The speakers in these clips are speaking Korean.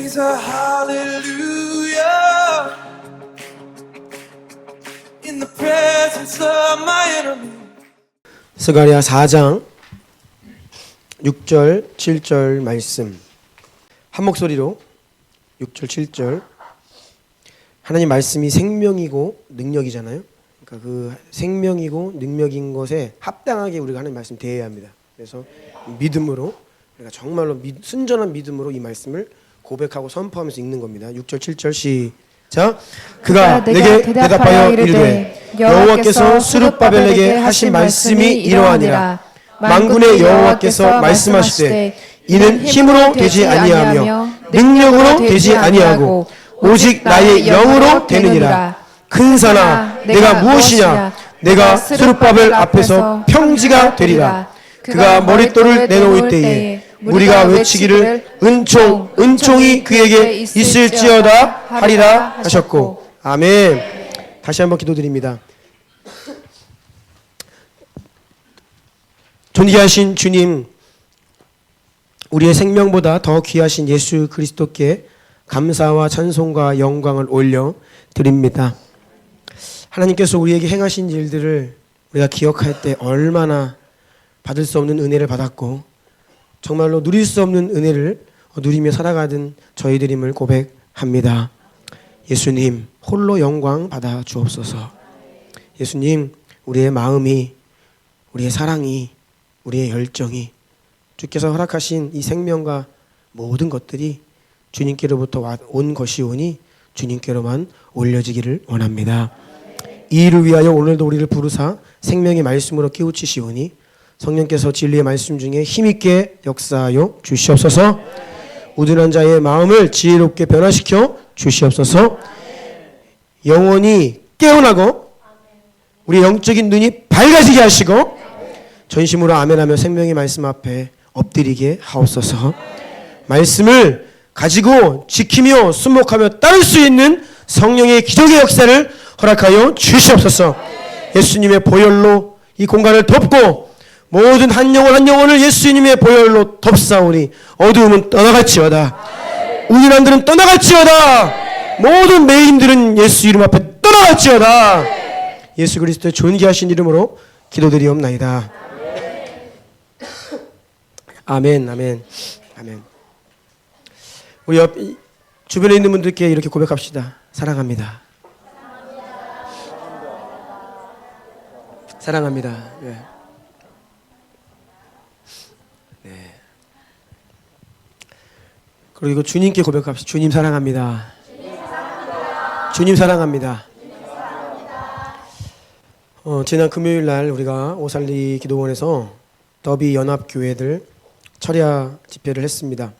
Praise a hallelujah in the presence of my enemy. 스가랴 4장 6절 7절 말씀 한 목소리로 6절 7절. 하나님 말씀이 생명이고 능력이잖아요. 그러니까 그 생명이고 능력인 것에 합당하게 우리가 하나님 말씀 대해야 합니다. 그래서 믿음으로, 그러니까 정말로 순전한 믿음으로 이 말씀을 고백하고 선포하면서 읽는 겁니다. 6절 7절 시작. 그가 내게 대답하여 이르되 여호와께서 스룹바벨에게 하신 말씀이 이러하니라. 만군의 여호와께서 말씀하시되 이는 힘으로 되지 아니하며 능력으로 되지 아니하고 오직 나의 영으로 되느니라. 큰 산아 내가 무엇이냐. 내가 스룹바벨 앞에서 평지가 되리라. 그가 머릿돌을 내놓을 때에 우리가 외치기를 은총 은총이 그에게 있을지어다 하리라 하셨고. 아멘. 다시 한번 기도드립니다. 존귀하신 주님, 우리의 생명보다 더 귀하신 예수 그리스도께 감사와 찬송과 영광을 올려 드립니다. 하나님께서 우리에게 행하신 일들을 우리가 기억할 때 얼마나 받을 수 없는 은혜를 받았고 정말로 누릴 수 없는 은혜를 누리며 살아가던 저희들임을 고백합니다. 예수님 홀로 영광 받아 주옵소서. 예수님, 우리의 마음이, 우리의 사랑이, 우리의 열정이, 주께서 허락하신 이 생명과 모든 것들이 주님께로부터 온 것이오니 주님께로만 올려지기를 원합니다. 이 일을 위하여 오늘도 우리를 부르사 생명의 말씀으로 깨우치시오니 성령께서 진리의 말씀 중에 힘있게 역사하여 주시옵소서. 우둔한 자의 마음을 지혜롭게 변화시켜 주시옵소서. 영혼이 깨어나고 우리 영적인 눈이 밝아지게 하시고 전심으로 아멘하며 생명의 말씀 앞에 엎드리게 하옵소서. 말씀을 가지고 지키며 순목하며 따를 수 있는 성령의 기적의 역사를 허락하여 주시옵소서. 예수님의 보혈로 이 공간을 덮고 모든 한 영혼 한 영혼을 예수님의 보혈로 덮사오니 어두움은 떠나갈지어다. 우리란들은 떠나갈지어다. 모든 매임들은 예수 이름 앞에 떠나갈지어다. 예수 그리스도의 존귀하신 이름으로 기도드리옵나이다. 아멘, 아멘, 아멘. 우리 주변에 있는 분들께 이렇게 고백합시다. 사랑합니다. 사랑합니다. 네. 네. 그리고 주님께 고백합시다. 주님 사랑합니다. 주님 사랑합니다. 지난 금요일 날 우리가 오살리 기도원에서 더비 연합교회들 철야 집회를 했습니다.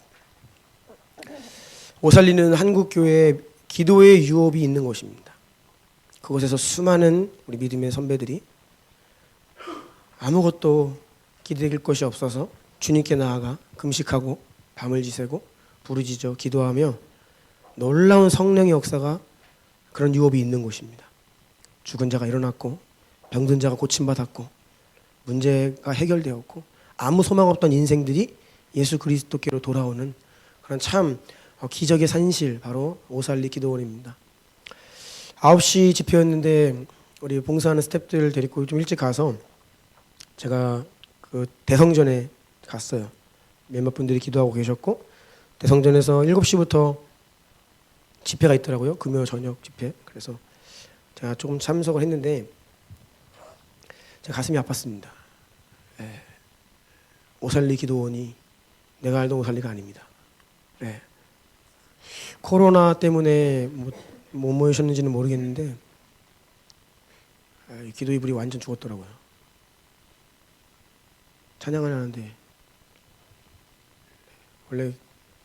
오살리는 한국교회에 기도의 유업이 있는 곳입니다. 그곳에서 수많은 우리 믿음의 선배들이 아무것도 기대될 것이 없어서 주님께 나아가 금식하고 밤을 지새고 부르짖어 기도하며 놀라운 성령의 역사가 그런 유업이 있는 곳입니다. 죽은 자가 일어났고 병든 자가 고침받았고 문제가 해결되었고 아무 소망 없던 인생들이 예수 그리스도께로 돌아오는 그런 참 기적의 산실, 바로 오살리 기도원입니다. 9시 집회였는데 우리 봉사하는 스태프들 데리고 좀 일찍 가서 제가 그 대성전에 갔어요. 몇몇 분들이 기도하고 계셨고 대성전에서 7시부터 집회가 있더라고요. 금요 저녁 집회. 그래서 제가 조금 참석을 했는데 제 가슴이 아팠습니다. 네. 오살리 기도원이 내가 알던 오살리가 아닙니다. 네. 코로나 때문에 못 모이셨는지는 모르겠는데 기도 이불이 완전 죽었더라고요. 찬양을 하는데 원래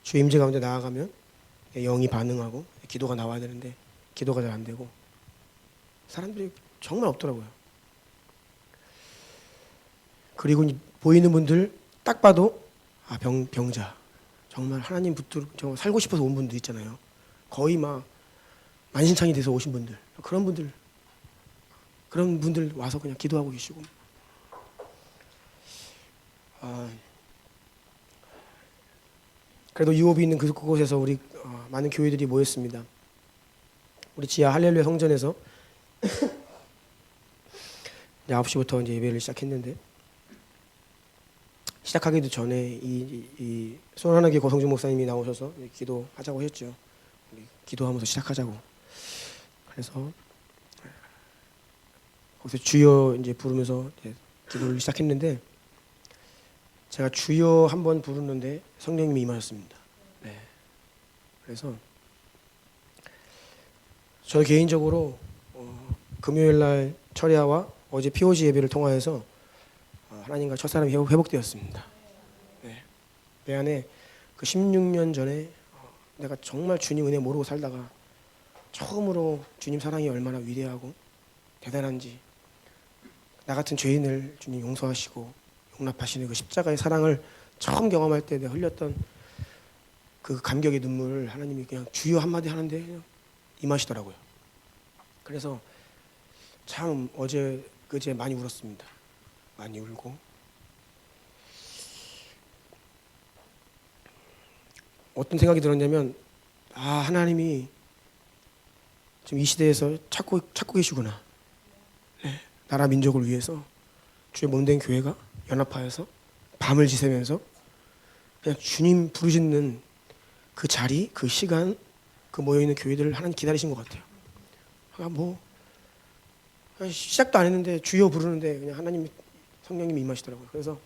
주 임재 가운데 나아가면 영이 반응하고 기도가 나와야 되는데 기도가 잘 안 되고 사람들이 정말 없더라고요. 그리고 보이는 분들 딱 봐도 병자, 정말 하나님 붙들고 살고 싶어서 온 분들 있잖아요. 거의 막 만신창이 돼서 오신 분들, 그런 분들 와서 그냥 기도하고 계시고. 그래도 유업이 있는 그곳에서 우리 많은 교회들이 모였습니다. 우리 지하 할렐루야 성전에서 이제 9시부터 이제 예배를 시작했는데, 시작하기도 전에 이 손환하게 고성준 목사님이 나오셔서 기도하자고 하셨죠. 우리 기도하면서 시작하자고. 그래서 거기서 주여 이제 부르면서 이제 기도를 시작했는데, 제가 주여 한번 부르는데 성령님이 임하셨습니다. 네. 그래서 저 개인적으로 금요일 날 철야와 어제 POG 예배를 통하여서 하나님과 첫사람이 회복되었습니다. 네. 내 안에 그 16년 전에 내가 정말 주님 은혜 모르고 살다가 처음으로 주님 사랑이 얼마나 위대하고 대단한지, 나 같은 죄인을 주님 용서하시고 용납하시는 그 십자가의 사랑을 처음 경험할 때 내가 흘렸던 그 감격의 눈물을 하나님이 그냥 주여 한마디 하는데 그냥 임하시더라고요. 그래서 참 어제 그제 많이 울었습니다. 많이 울고, 어떤 생각이 들었냐면, 하나님이 지금 이 시대에서 찾고 계시구나. 네. 나라 민족을 위해서 주의 몸된 교회가 연합하여서 밤을 지새면서 그냥 주님 부르짖는 그 자리, 그 시간, 그 모여있는 교회들을 하나님 기다리신 것 같아요. 시작도 안 했는데 주여 부르는데 그냥 하나님 성령님이 임하시더라고요. 그래서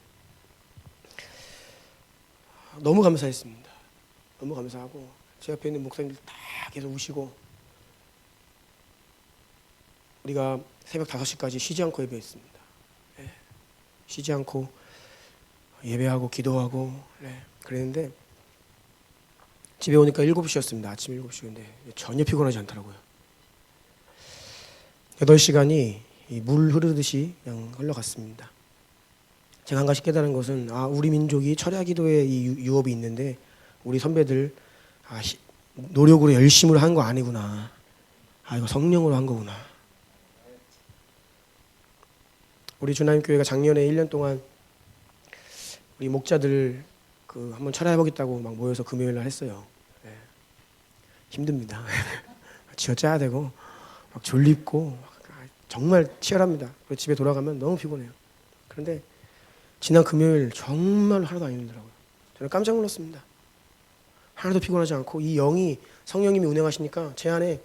너무 감사했습니다. 너무 감사하고, 제 옆에 있는 목사님들 다 계속 우시고, 우리가 새벽 5시까지 쉬지 않고 예배했습니다. 네. 쉬지 않고 예배하고 기도하고, 네. 그랬는데 집에 오니까 7시였습니다. 아침 7시인데 전혀 피곤하지 않더라고요. 8시간이 물 흐르듯이 그냥 흘러갔습니다. 제가 한 가지 깨달은 것은, 우리 민족이 철야 기도에 이 유업이 있는데 우리 선배들 노력으로 열심으로 한 거 아니구나. 이거 성령으로 한 거구나. 우리 주나님 교회가 작년에 1년 동안 우리 목자들 한번 철야해보겠다고 막 모여서 금요일 날 했어요. 네. 힘듭니다. 쥐어짜야 되고 막 졸립고 정말 치열합니다. 그리고 집에 돌아가면 너무 피곤해요. 그런데 지난 금요일 정말 하나도 안 힘들더라고요. 저는 깜짝 놀랐습니다. 하나도 피곤하지 않고, 이 영이, 성령님이 운행하시니까 제 안에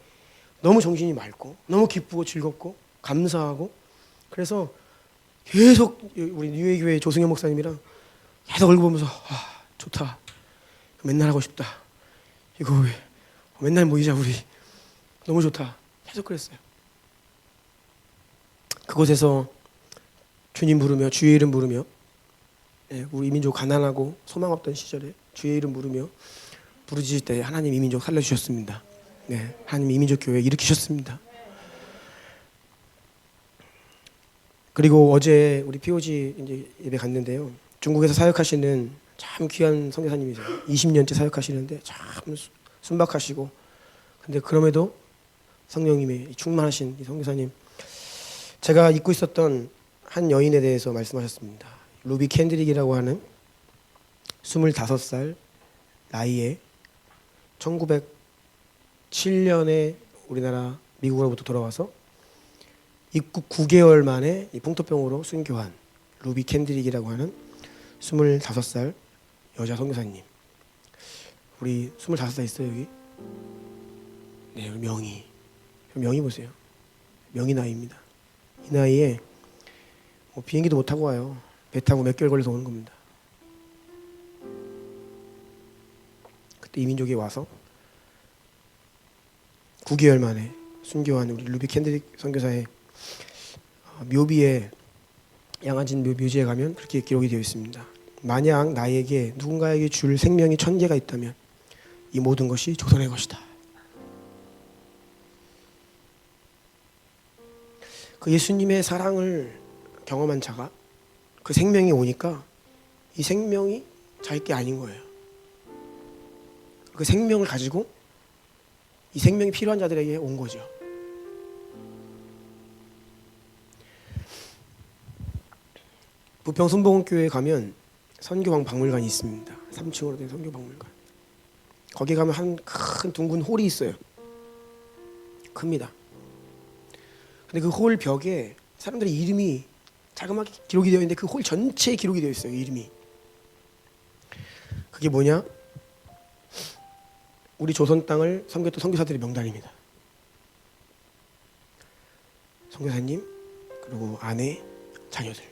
너무 정신이 맑고 너무 기쁘고 즐겁고 감사하고, 그래서 계속 우리 뉴웨이교회 조승현 목사님이랑 계속 얼굴 보면서 좋다, 맨날 하고 싶다, 이거 왜 맨날 모이자 우리, 너무 좋다, 계속 그랬어요. 그곳에서 주님 부르며 주의 이름 부르며, 우리 민족 가난하고 소망 없던 시절에 주의 이름 부르며 부르짖을 때 하나님 이 민족 살려주셨습니다. 네, 하나님 이 민족 교회 일으키셨습니다. 그리고 어제 우리 POG 이제 예배 갔는데요. 중국에서 사역하시는 참 귀한 선교사님이세요. 20년째 사역하시는데 참 순박하시고, 근데 그럼에도 성령님의 충만하신 이 선교사님, 제가 잊고 있었던 한 여인에 대해서 말씀하셨습니다. 루비 캔드릭이라고 하는 25살 나이에 1907년에 우리나라 미국으로부터 돌아와서 입국 9개월 만에 이 풍토병으로 순교한 루비 캔드릭이라고 하는 25살 여자 선교사님. 우리 25살 있어요 여기? 네, 명희. 명희 보세요. 명희 나이입니다. 이 나이에 비행기도 못 타고 와요. 배 타고 몇 개월 걸려서 오는 겁니다. 그때 이민족에 와서 9개월 만에 순교한 우리 루비 캔드릭 선교사의 묘비에, 양안진 묘지에 가면 그렇게 기록이 되어 있습니다. 만약 나에게 누군가에게 줄 생명이 1000개가 있다면 이 모든 것이 조선의 것이다. 그 예수님의 사랑을 경험한 자가 그 생명이 오니까 이 생명이 자기 게 아닌 거예요. 그 생명을 가지고 이 생명이 필요한 자들에게 온 거죠. 부평 순복음교회에 가면 선교방 박물관이 있습니다. 3층으로 된 선교박물관. 거기 가면 한 큰 둥근 홀이 있어요. 큽니다. 근데 그 홀 벽에 사람들의 이름이 자그맣게 기록이 되어 있는데 그 홀 전체에 기록이 되어 있어요. 이름이. 그게 뭐냐? 우리 조선 땅을 섬겼던 선교사들의 명단입니다. 선교사님, 그리고 아내, 자녀들.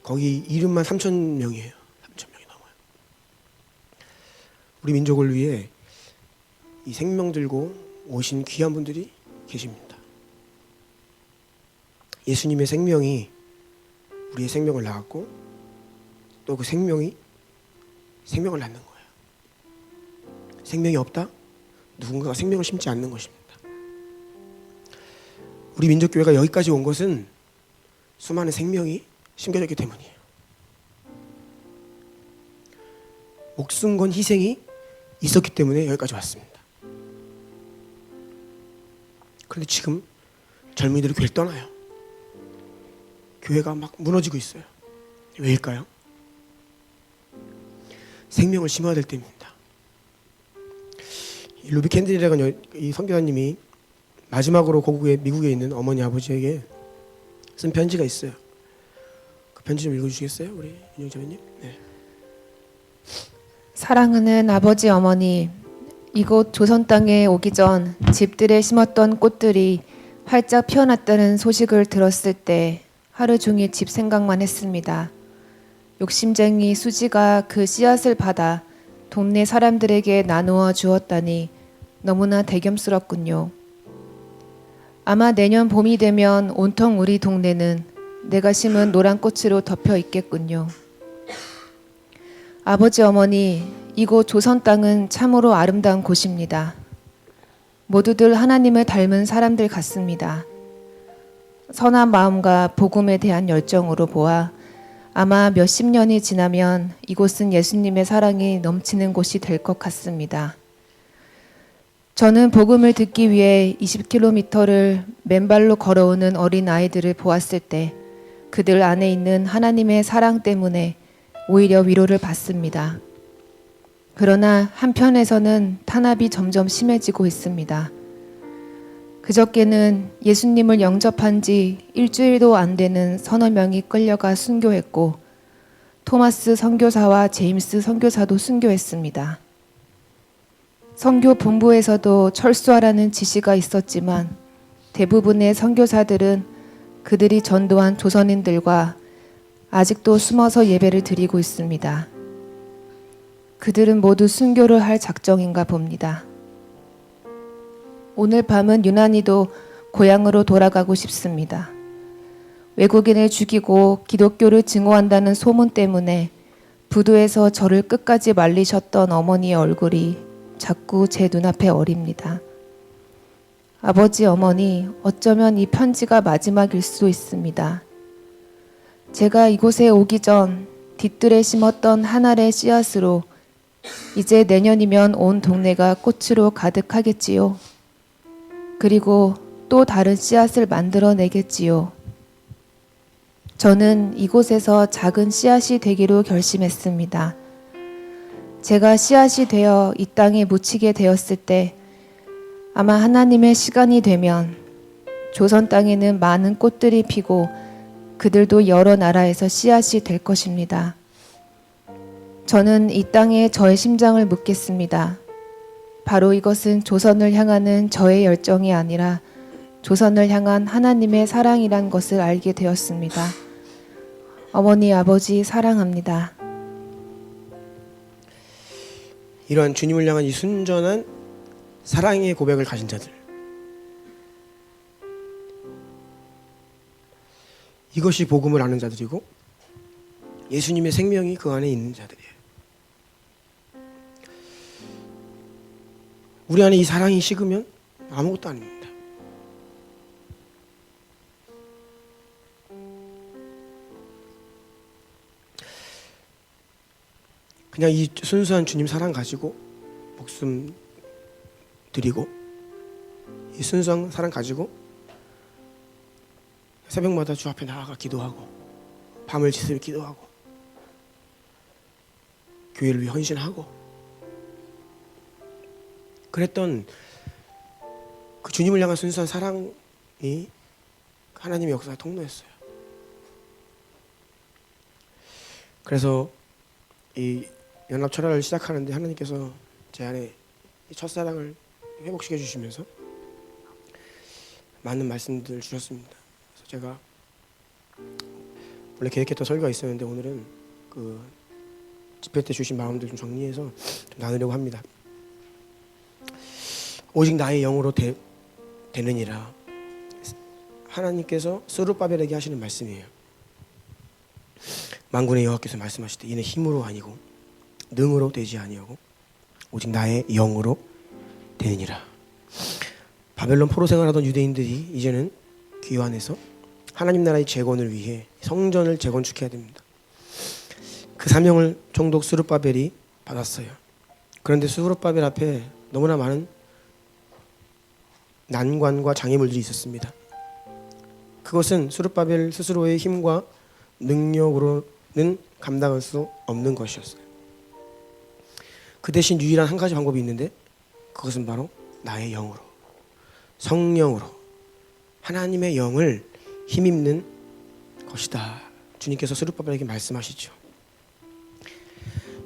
거기 이름만 3,000명이에요. 3,000명이 넘어요. 우리 민족을 위해 이 생명 들고 오신 귀한 분들이 계십니다. 예수님의 생명이 우리의 생명을 낳았고 또 그 생명이 생명을 낳는 거예요. 생명이 없다? 누군가가 생명을 심지 않는 것입니다. 우리 민족교회가 여기까지 온 것은 수많은 생명이 심겨졌기 때문이에요. 목숨 건 희생이 있었기 때문에 여기까지 왔습니다. 그런데 지금 젊은이들이 교회를 떠나요. 교회가 막 무너지고 있어요. 왜일까요? 생명을 심어야 될 때입니다. 루비 캔들이라는 이 선교사님이 마지막으로 고국에 미국에 있는 어머니 아버지에게 쓴 편지가 있어요. 그 편지 좀 읽어주시겠어요, 우리 윤영 자매님? 네. 사랑하는 아버지 어머니, 이곳 조선 땅에 오기 전 집들에 심었던 꽃들이 활짝 피어났다는 소식을 들었을 때 하루 종일 집 생각만 했습니다. 욕심쟁이 수지가 그 씨앗을 받아 동네 사람들에게 나누어 주었다니 너무나 대견스럽군요. 아마 내년 봄이 되면 온통 우리 동네는 내가 심은 노란 꽃으로 덮여 있겠군요. 아버지 어머니, 이곳 조선 땅은 참으로 아름다운 곳입니다. 모두들 하나님을 닮은 사람들 같습니다. 선한 마음과 복음에 대한 열정으로 보아 아마 몇십 년이 지나면 이곳은 예수님의 사랑이 넘치는 곳이 될 것 같습니다. 저는 복음을 듣기 위해 20km를 맨발로 걸어오는 어린 아이들을 보았을 때 그들 안에 있는 하나님의 사랑 때문에 오히려 위로를 받습니다. 그러나 한편에서는 탄압이 점점 심해지고 있습니다. 그저께는 예수님을 영접한 지 일주일도 안 되는 서너 명이 끌려가 순교했고 토마스 선교사와 제임스 선교사도 순교했습니다. 선교 본부에서도 철수하라는 지시가 있었지만 대부분의 선교사들은 그들이 전도한 조선인들과 아직도 숨어서 예배를 드리고 있습니다. 그들은 모두 순교를 할 작정인가 봅니다. 오늘 밤은 유난히도 고향으로 돌아가고 싶습니다. 외국인을 죽이고 기독교를 증오한다는 소문 때문에 부두에서 저를 끝까지 말리셨던 어머니의 얼굴이 자꾸 제 눈앞에 어립니다. 아버지, 어머니, 어쩌면 이 편지가 마지막일 수도 있습니다. 제가 이곳에 오기 전 뒤뜰에 심었던 한 알의 씨앗으로 이제 내년이면 온 동네가 꽃으로 가득하겠지요. 그리고 또 다른 씨앗을 만들어내겠지요. 저는 이곳에서 작은 씨앗이 되기로 결심했습니다. 제가 씨앗이 되어 이 땅에 묻히게 되었을 때 아마 하나님의 시간이 되면 조선 땅에는 많은 꽃들이 피고 그들도 여러 나라에서 씨앗이 될 것입니다. 저는 이 땅에 저의 심장을 묻겠습니다. 바로 이것은 조선을 향하는 저의 열정이 아니라 조선을 향한 하나님의 사랑이란 것을 알게 되었습니다. 어머니, 아버지 사랑합니다. 이러한 주님을 향한 이 순전한 사랑의 고백을 가진 자들, 이것이 복음을 아는 자들이고 예수님의 생명이 그 안에 있는 자들이에요. 우리 안에 이 사랑이 식으면 아무것도 아닙니다. 그냥 이 순수한 주님 사랑 가지고 목숨 드리고 이 순수한 사랑 가지고 새벽마다 주 앞에 나아가 기도하고 밤을 지새며 기도하고 교회를 위해 헌신하고 그랬던 그 주님을 향한 순수한 사랑이 하나님의 역사의 통로였어요. 그래서 이 연합 철학을 시작하는데 하나님께서 제 안에 이 첫사랑을 회복시켜 주시면서 많은 말씀들을 주셨습니다. 그래서 제가 원래 계획했던 설교가 있었는데 오늘은 그 집회 때 주신 마음들 좀 정리해서 좀 나누려고 합니다. 오직 나의 영으로 되느니라. 하나님께서 스룹바벨에게 하시는 말씀이에요. 만군의 여호와께서 말씀하실 때 이는 힘으로 아니고 능으로 되지 아니하고 오직 나의 영으로 되느니라. 바벨론 포로 생활하던 유대인들이 이제는 귀환해서 하나님 나라의 재건을 위해 성전을 재건축해야 됩니다. 그 사명을 총독 스룹바벨이 받았어요. 그런데 스룹바벨 앞에 너무나 많은 난관과 장애물들이 있었습니다. 그것은 스룹바벨 스스로의 힘과 능력으로는 감당할 수 없는 것이었어요. 그 대신 유일한 한 가지 방법이 있는데 그것은 바로 나의 영으로, 성령으로 하나님의 영을 힘입는 것이다. 주님께서 스룹바벨에게 말씀하시죠.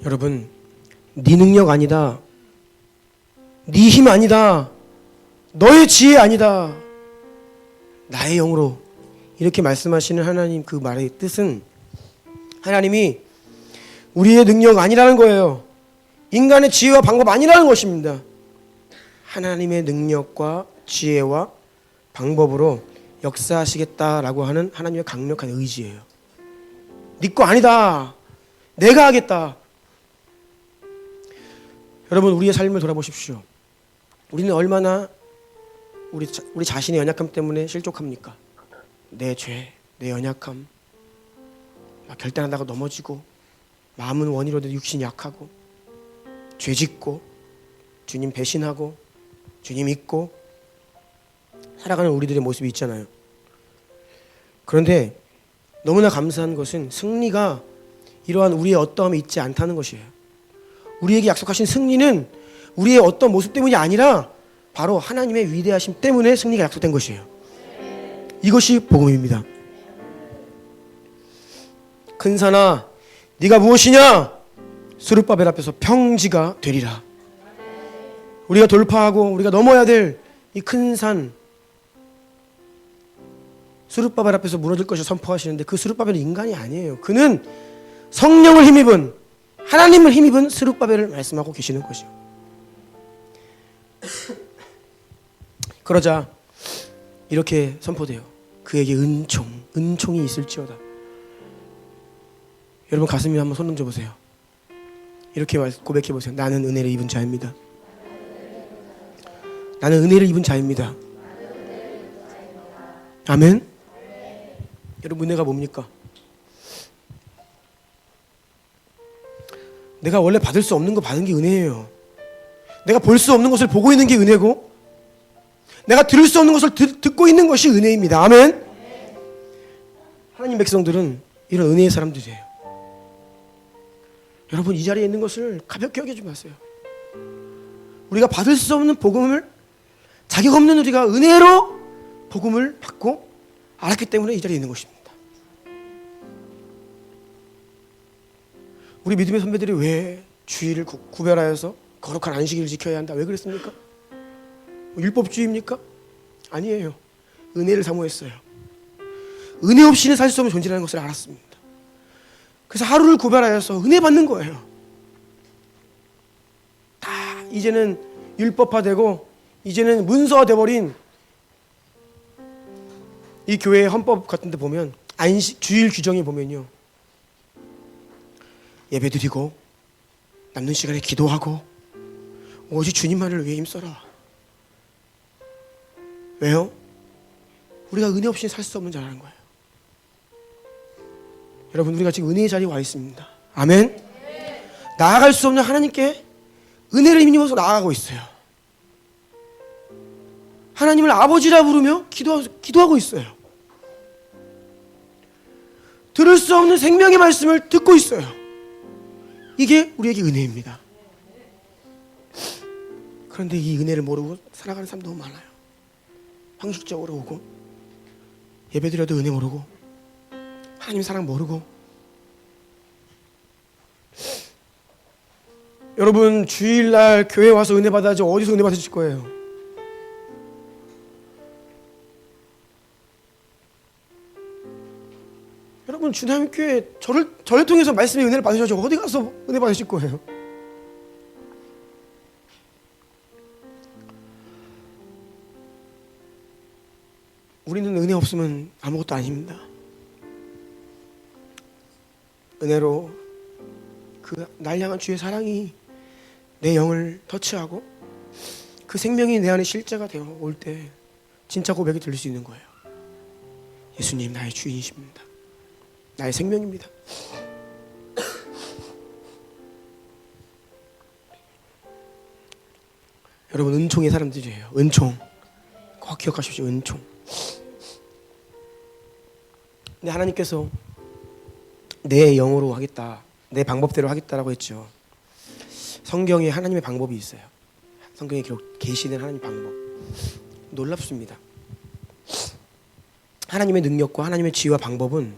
여러분, 네 능력 아니다, 네 힘 아니다, 너의 지혜 아니다, 나의 영으로 이렇게 말씀하시는 하나님 그 말의 뜻은 하나님이 우리의 능력 아니라는 거예요. 인간의 지혜와 방법 아니라는 것입니다. 하나님의 능력과 지혜와 방법으로 역사하시겠다라고 하는 하나님의 강력한 의지예요. 네 거 아니다, 내가 하겠다. 여러분, 우리의 삶을 돌아보십시오. 우리는 얼마나 우리 자신의 연약함 때문에 실족합니까? 내 죄, 내 연약함, 막 결단하다가 넘어지고, 마음은 원이로도 육신이 약하고, 죄짓고, 주님 배신하고, 주님 잊고 살아가는 우리들의 모습이 있잖아요. 그런데 너무나 감사한 것은 승리가 이러한 우리의 어떠함이 있지 않다는 것이에요. 우리에게 약속하신 승리는 우리의 어떤 모습 때문이 아니라 바로 하나님의 위대하심 때문에 승리가 약속된 것이에요. 이것이 복음입니다. 큰 산아, 네가 무엇이냐? 스룹바벨 앞에서 평지가 되리라. 우리가 돌파하고 우리가 넘어야 될 이 큰 산, 스룹바벨 앞에서 무너질 것을 선포하시는데 그 스룹바벨은 인간이 아니에요. 그는 성령을 힘입은, 하나님을 힘입은 스룹바벨을 말씀하고 계시는 것이요. 그러자 이렇게 선포돼요. 그에게 은총이 있을지어다. 여러분 가슴에 한번 손 얹어보세요. 이렇게 고백해보세요. 나는 은혜를 입은 자입니다. 나는 은혜를 입은 자입니다. 아멘. 여러분, 은혜가 뭡니까? 내가 원래 받을 수 없는 거 받은 게 은혜예요. 내가 볼 수 없는 것을 보고 있는 게 은혜고, 내가 들을 수 없는 것을 듣고 있는 것이 은혜입니다. 아멘. 하나님 백성들은 이런 은혜의 사람들이에요. 여러분, 이 자리에 있는 것을 가볍게 여기지 마세요. 우리가 받을 수 없는 복음을, 자격 없는 우리가 은혜로 복음을 받고 알았기 때문에 이 자리에 있는 것입니다. 우리 믿음의 선배들이 왜 주의를 구별하여서 거룩한 안식일을 지켜야 한다, 왜 그랬습니까? 율법주의입니까? 아니에요. 은혜를 사모했어요. 은혜 없이는 살 수 없는 존재라는 것을 알았습니다. 그래서 하루를 구별하여서 은혜 받는 거예요. 다 이제는 율법화되고 이제는 문서화돼버린 이 교회의 헌법 같은 데 보면 주일 규정에 보면요, 예배드리고 남는 시간에 기도하고 오직 주님만을 위해 힘써라. 왜요? 우리가 은혜 없이 살 수 없는 자라는 거예요. 여러분, 우리가 지금 은혜의 자리에 와 있습니다. 아멘. 나아갈 수 없는 하나님께 은혜를 힘입어서 나아가고 있어요. 하나님을 아버지라 부르며 기도하고 있어요. 들을 수 없는 생명의 말씀을 듣고 있어요. 이게 우리에게 은혜입니다. 그런데 이 은혜를 모르고 살아가는 사람 너무 많아요. 형식적으로 오고 예배드려도 은혜 모르고 하나님 사랑 모르고. 여러분 주일날 교회 와서 은혜 받아야지 어디서 은혜 받으실 거예요? 여러분 주남교회 저를 통해서 말씀의 은혜를 받으셔야죠. 어디 가서 은혜 받으실 거예요? 우리는 은혜 없으면 아무것도 아닙니다. 은혜로 그 날 향한 주의 사랑이 내 영을 터치하고 그 생명이 내 안에 실제가 되어 올 때 진짜 고백이 들릴 수 있는 거예요. 예수님 나의 주인이십니다. 나의 생명입니다. 여러분 은총의 사람들이에요. 은총 꼭 기억하십시오. 은총. 근데 하나님께서 내 영으로 하겠다, 내 방법대로 하겠다라고 했죠. 성경에 하나님의 방법이 있어요. 성경에 계시된 하나님 방법 놀랍습니다. 하나님의 능력과 하나님의 지혜와 방법은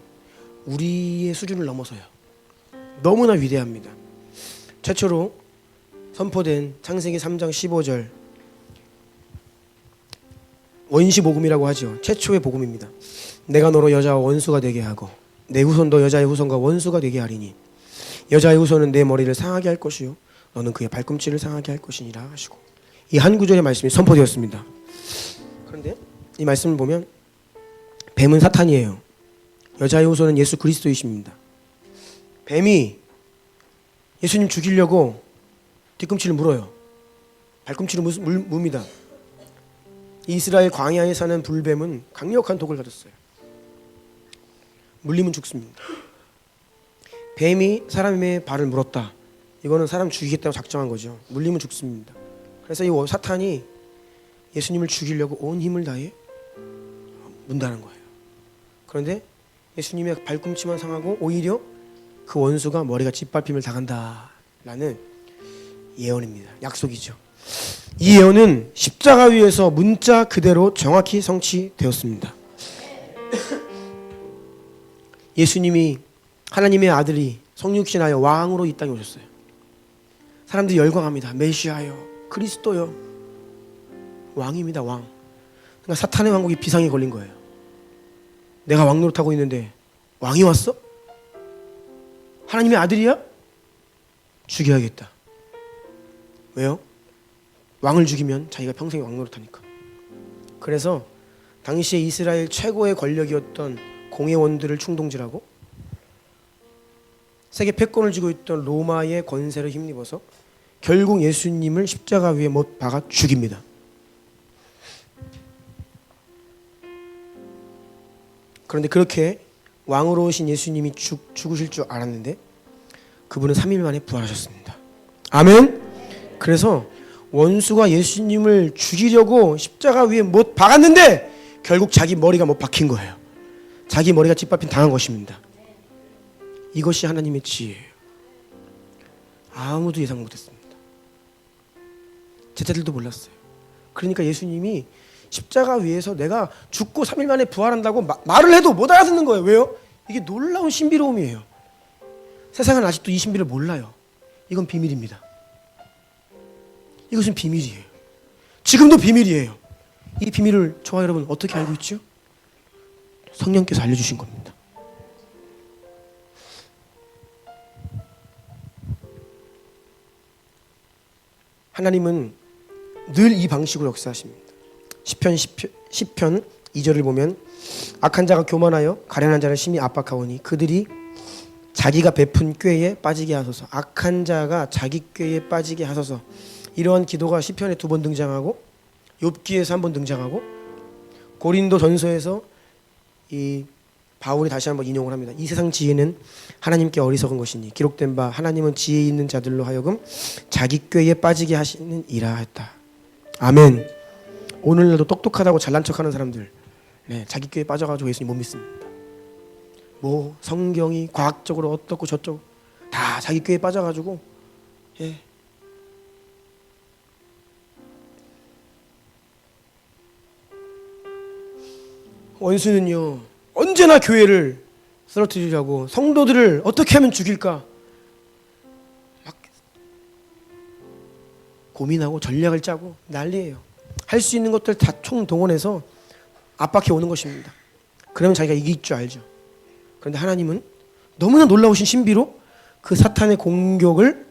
우리의 수준을 넘어서요. 너무나 위대합니다. 최초로 선포된 창세기 3장 15절 원시복음이라고 하죠. 최초의 복음입니다. 내가 너로 여자와 원수가 되게 하고 내 후손도 여자의 후손과 원수가 되게 하리니 여자의 후손은 내 머리를 상하게 할 것이요 너는 그의 발꿈치를 상하게 할 것이니라 하시고, 이 한 구절의 말씀이 선포되었습니다. 그런데 이 말씀을 보면 뱀은 사탄이에요. 여자의 후손은 예수 그리스도이십니다. 뱀이 예수님 죽이려고 뒤꿈치를 물어요. 발꿈치를 뭅니다. 이스라엘 광야에 사는 불뱀은 강력한 독을 가졌어요. 물리면 죽습니다. 뱀이 사람의 발을 물었다. 이거는 사람 죽이겠다고 작정한 거죠. 물리면 죽습니다. 그래서 이 사탄이 예수님을 죽이려고 온 힘을 다해 문다는 거예요. 그런데 예수님의 발꿈치만 상하고 오히려 그 원수가 머리가 짓밟힘을 당한다라는 예언입니다. 약속이죠. 이 예언은 십자가 위에서 문자 그대로 정확히 성취되었습니다. 예수님이 하나님의 아들이 성육신하여 왕으로 이 땅에 오셨어요. 사람들이 열광합니다. 메시아요, 그리스도요. 왕입니다. 왕. 그러니까 사탄의 왕국이 비상이 걸린 거예요. 내가 왕 노릇하고 있는데 왕이 왔어? 하나님의 아들이야? 죽여야겠다. 왜요? 왕을 죽이면 자기가 평생 왕 노릇하니까. 그래서 당시에 이스라엘 최고의 권력이었던 공회원들을 충동질하고 세계 패권을 쥐고 있던 로마의 권세를 힘입어서 결국 예수님을 십자가 위에 못 박아 죽입니다. 그런데 그렇게 왕으로 오신 예수님이 죽으실 줄 알았는데 그분은 3일 만에 부활하셨습니다. 아멘. 그래서 원수가 예수님을 죽이려고 십자가 위에 못 박았는데 결국 자기 머리가 못 박힌 거예요. 자기 머리가 짓밟힌 당한 것입니다. 이것이 하나님의 지혜예요. 아무도 예상 못했습니다. 제자들도 몰랐어요. 그러니까 예수님이 십자가 위에서 내가 죽고 3일 만에 부활한다고 말을 해도 못 알아듣는 거예요. 왜요? 이게 놀라운 신비로움이에요. 세상은 아직도 이 신비를 몰라요. 이건 비밀입니다. 이것은 비밀이에요. 지금도 비밀이에요. 이 비밀을 저와 여러분 어떻게 알고 있죠? 성령께서 알려주신 겁니다. 하나님은 늘 이 방식으로 역사하십니다. 시편 2절을 보면 악한 자가 교만하여 가련한 자를 심히 압박하오니 그들이 자기가 베푼 꾀에 빠지게 하소서. 악한 자가 자기 꾀에 빠지게 하소서. 이러한 기도가 시편에 2번 등장하고 욥기에서 1번 등장하고 고린도 전서에서 이 바울이 다시 한번 인용을 합니다. 이 세상 지혜는 하나님께 어리석은 것이니 기록된 바 하나님은 지혜 있는 자들로 하여금 자기 꾀에 빠지게 하시는 이라 했다. 아멘. 오늘날도 똑똑하다고 잘난 척하는 사람들, 자기 꾀에 빠져가지고 예수님 못 믿습니다. 뭐 성경이 과학적으로 어떻고 저쩌고 다 다 자기 꾀에 빠져가지고 예. 원수는요 언제나 교회를 쓰러뜨리려고 성도들을 어떻게 하면 죽일까 막 고민하고 전략을 짜고 난리예요. 할 수 있는 것들 다 총동원해서 압박해 오는 것입니다. 그러면 자기가 이길 줄 알죠. 그런데 하나님은 너무나 놀라우신 신비로 그 사탄의 공격을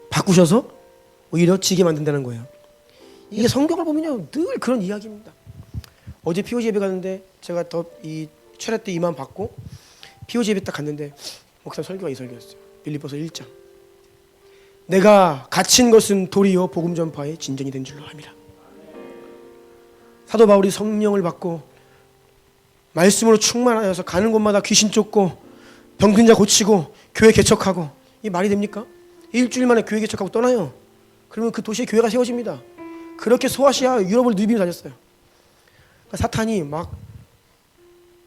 바꾸셔서 오히려 지게 만든다는 거예요. 이게 성경을 보면요 늘 그런 이야기입니다. 어제 POG 예배 갔는데 제가 더 이 철회 때 이만 받고 POG 예배 딱 갔는데 목사 설교가 이 설교였어요. 빌립보서 1장. 내가 갇힌 것은 도리어 복음 전파의 진전이 된 줄로 압니다. 사도 바울이 성령을 받고 말씀으로 충만하여서 가는 곳마다 귀신 쫓고 병든 자 고치고 교회 개척하고 이 말이 됩니까? 일주일 만에 교회 개척하고 떠나요. 그러면 그 도시에 교회가 세워집니다. 그렇게 소아시아 유럽을 누비며 다녔어요. 그러니까 사탄이 막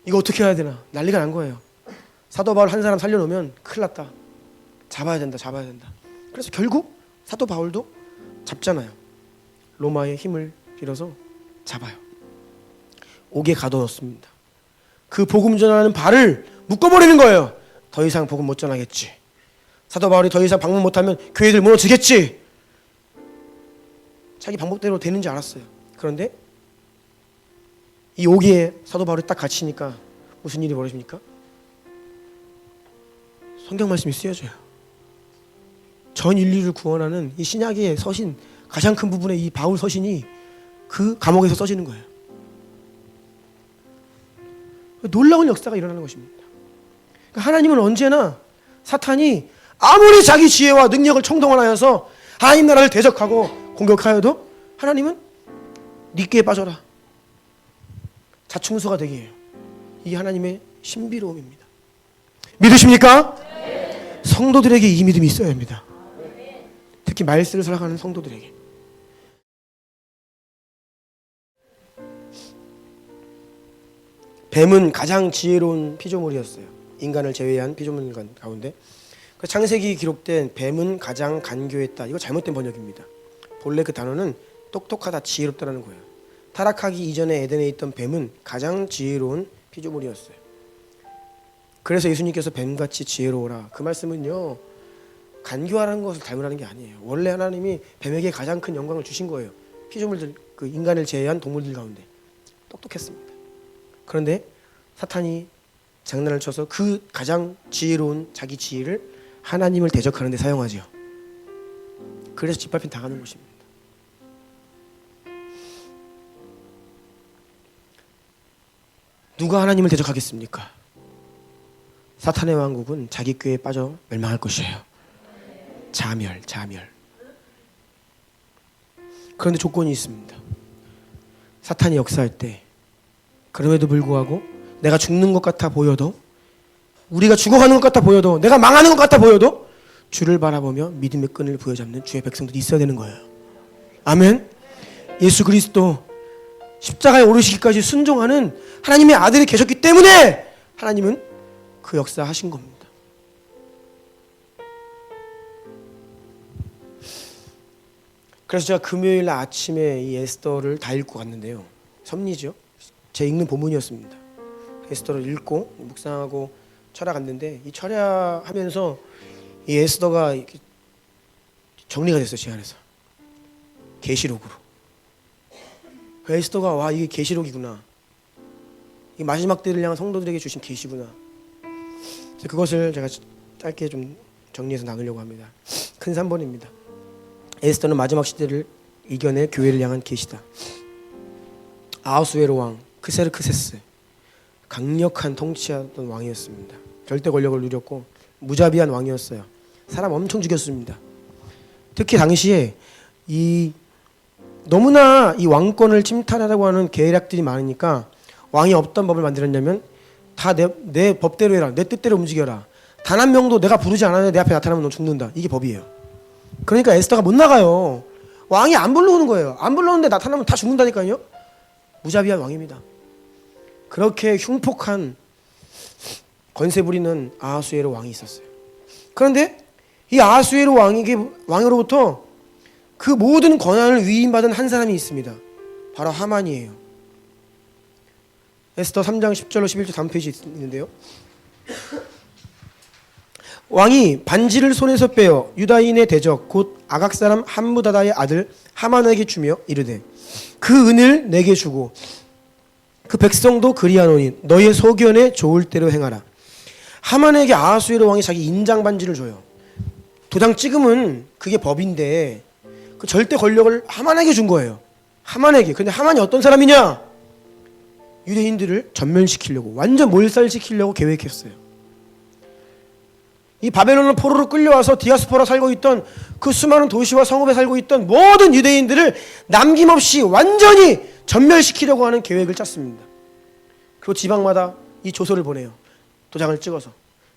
이거 어떻게 해야 되나 난리가 난 거예요. 사도 바울 한 사람 살려놓으면 큰일 났다. 잡아야 된다. 그래서 결국 사도 바울도 잡잖아요. 로마의 힘을 빌어서 잡아요. 옥에 가둬놓습니다. 그 복음 전하는 발을 묶어버리는 거예요. 더 이상 복음 못 전하겠지. 사도 바울이 더 이상 방문 못하면 교회들 무너지겠지. 자기 방법대로 되는지 알았어요. 그런데 이 옥에 사도 바울이 딱 갇히니까 무슨 일이 벌어집니까? 성경 말씀이 쓰여져요. 전 인류를 구원하는 이 신약의 서신 가장 큰 부분의 이 바울 서신이 그 감옥에서 써지는 거예요. 놀라운 역사가 일어나는 것입니다. 그러니까 하나님은 언제나 사탄이 아무리 자기 지혜와 능력을 총동원하여서 하나님 나라를 대적하고 공격하여도 하나님은 네 꾀에 빠져라. 자충수가 되게 해요. 이게 하나님의 신비로움입니다. 믿으십니까? 네. 성도들에게 이 믿음이 있어야 합니다. 특히 말씀을 살아가는 성도들에게. 뱀은 가장 지혜로운 피조물이었어요. 인간을 제외한 피조물 가운데. 창세기 기록된 뱀은 가장 간교했다. 이거 잘못된 번역입니다. 본래 그 단어는 똑똑하다, 지혜롭다라는 거예요. 타락하기 이전에 에덴에 있던 뱀은 가장 지혜로운 피조물이었어요. 그래서 예수님께서 뱀같이 지혜로워라. 그 말씀은요 간교하라는 것을 닮으라는 게 아니에요. 원래 하나님이 뱀에게 가장 큰 영광을 주신 거예요. 피조물들, 그 인간을 제외한 동물들 가운데 똑똑했습니다. 그런데 사탄이 장난을 쳐서 그 가장 지혜로운 자기 지혜를 하나님을 대적하는 데 사용하죠. 그래서 짓밟힌 당하는 것입니다. 누가 하나님을 대적하겠습니까? 사탄의 왕국은 자기 꾀에 빠져 멸망할 것이에요. 자멸. 그런데 조건이 있습니다. 사탄이 역사할 때 그럼에도 불구하고 내가 죽는 것 같아 보여도, 우리가 죽어가는 것 같아 보여도, 내가 망하는 것 같아 보여도 주를 바라보며 믿음의 끈을 부여잡는 주의 백성들이 있어야 되는 거예요. 아멘. 예수 그리스도 십자가에 오르시기까지 순종하는 하나님의 아들이 계셨기 때문에 하나님은 그 역사 하신 겁니다. 그래서 제가 금요일 아침에 이 에스더를 다 읽고 갔는데요. 섭리죠. 제 읽는 본문이었습니다. 에스더를 읽고 묵상하고 철야갔는데 이 철야하면서 이 에스더가 정리가 됐어요. 제 안에서. 계시록으로. 에스더가 와 이게 계시록이구나. 이 마지막 때를 향한 성도들에게 주신 계시구나. 그것을 제가 짧게 좀 정리해서 나누려고 합니다. 큰 3번입니다. 에스더는 마지막 시대를 이겨내 교회를 향한 계시다. 아하수에로 왕 크세르크세스, 강력한 통치하던 왕이었습니다. 절대 권력을 누렸고 무자비한 왕이었어요. 사람 엄청 죽였습니다. 특히 당시에 너무나 이 왕권을 침탈하려고 하는 계략들이 많으니까 왕이 어떤 법을 만들었냐면 다 내 법대로 해라. 내 뜻대로 움직여라. 단 한 명도 내가 부르지 않았는데 내 앞에 나타나면 너 죽는다. 이게 법이에요. 그러니까 에스더가 못 나가요. 왕이 안 불러오는 거예요. 안 불러오는데 나타나면 다 죽는다니까요. 무자비한 왕입니다. 그렇게 흉폭한 권세 부리는 아하수에로 왕이 있었어요. 그런데 이 아하수에로 왕으로부터 그 모든 권한을 위임받은 한 사람이 있습니다. 바로 하만이에요. 에스더 3장 10절로 11절 다음 페이지에 있는데요. 왕이 반지를 손에서 빼어 유다인의 대적 곧 아각 사람 함무다다의 아들 하만에게 주며 이르되 그 은을 내게 주고 그 백성도 그리하노니 너의 소견에 좋을 대로 행하라. 하만에게 아하수에로 왕이 자기 인장 반지를 줘요. 도장 찍으면 그게 법인데 그 절대 권력을 하만에게 준 거예요. 하만에게. 근데 하만이 어떤 사람이냐? 유대인들을 전멸시키려고, 완전 몰살시키려고 계획했어요. 이 바벨론을 포로로 끌려와서 디아스포라 살고 있던 그 수많은 도시와 성읍에 살고 있던 모든 유대인들을 남김없이 완전히 전멸시키려고 하는 계획을 짰습니다. 그리고 지방마다 이 조서를 보내요. 도장을 찍어서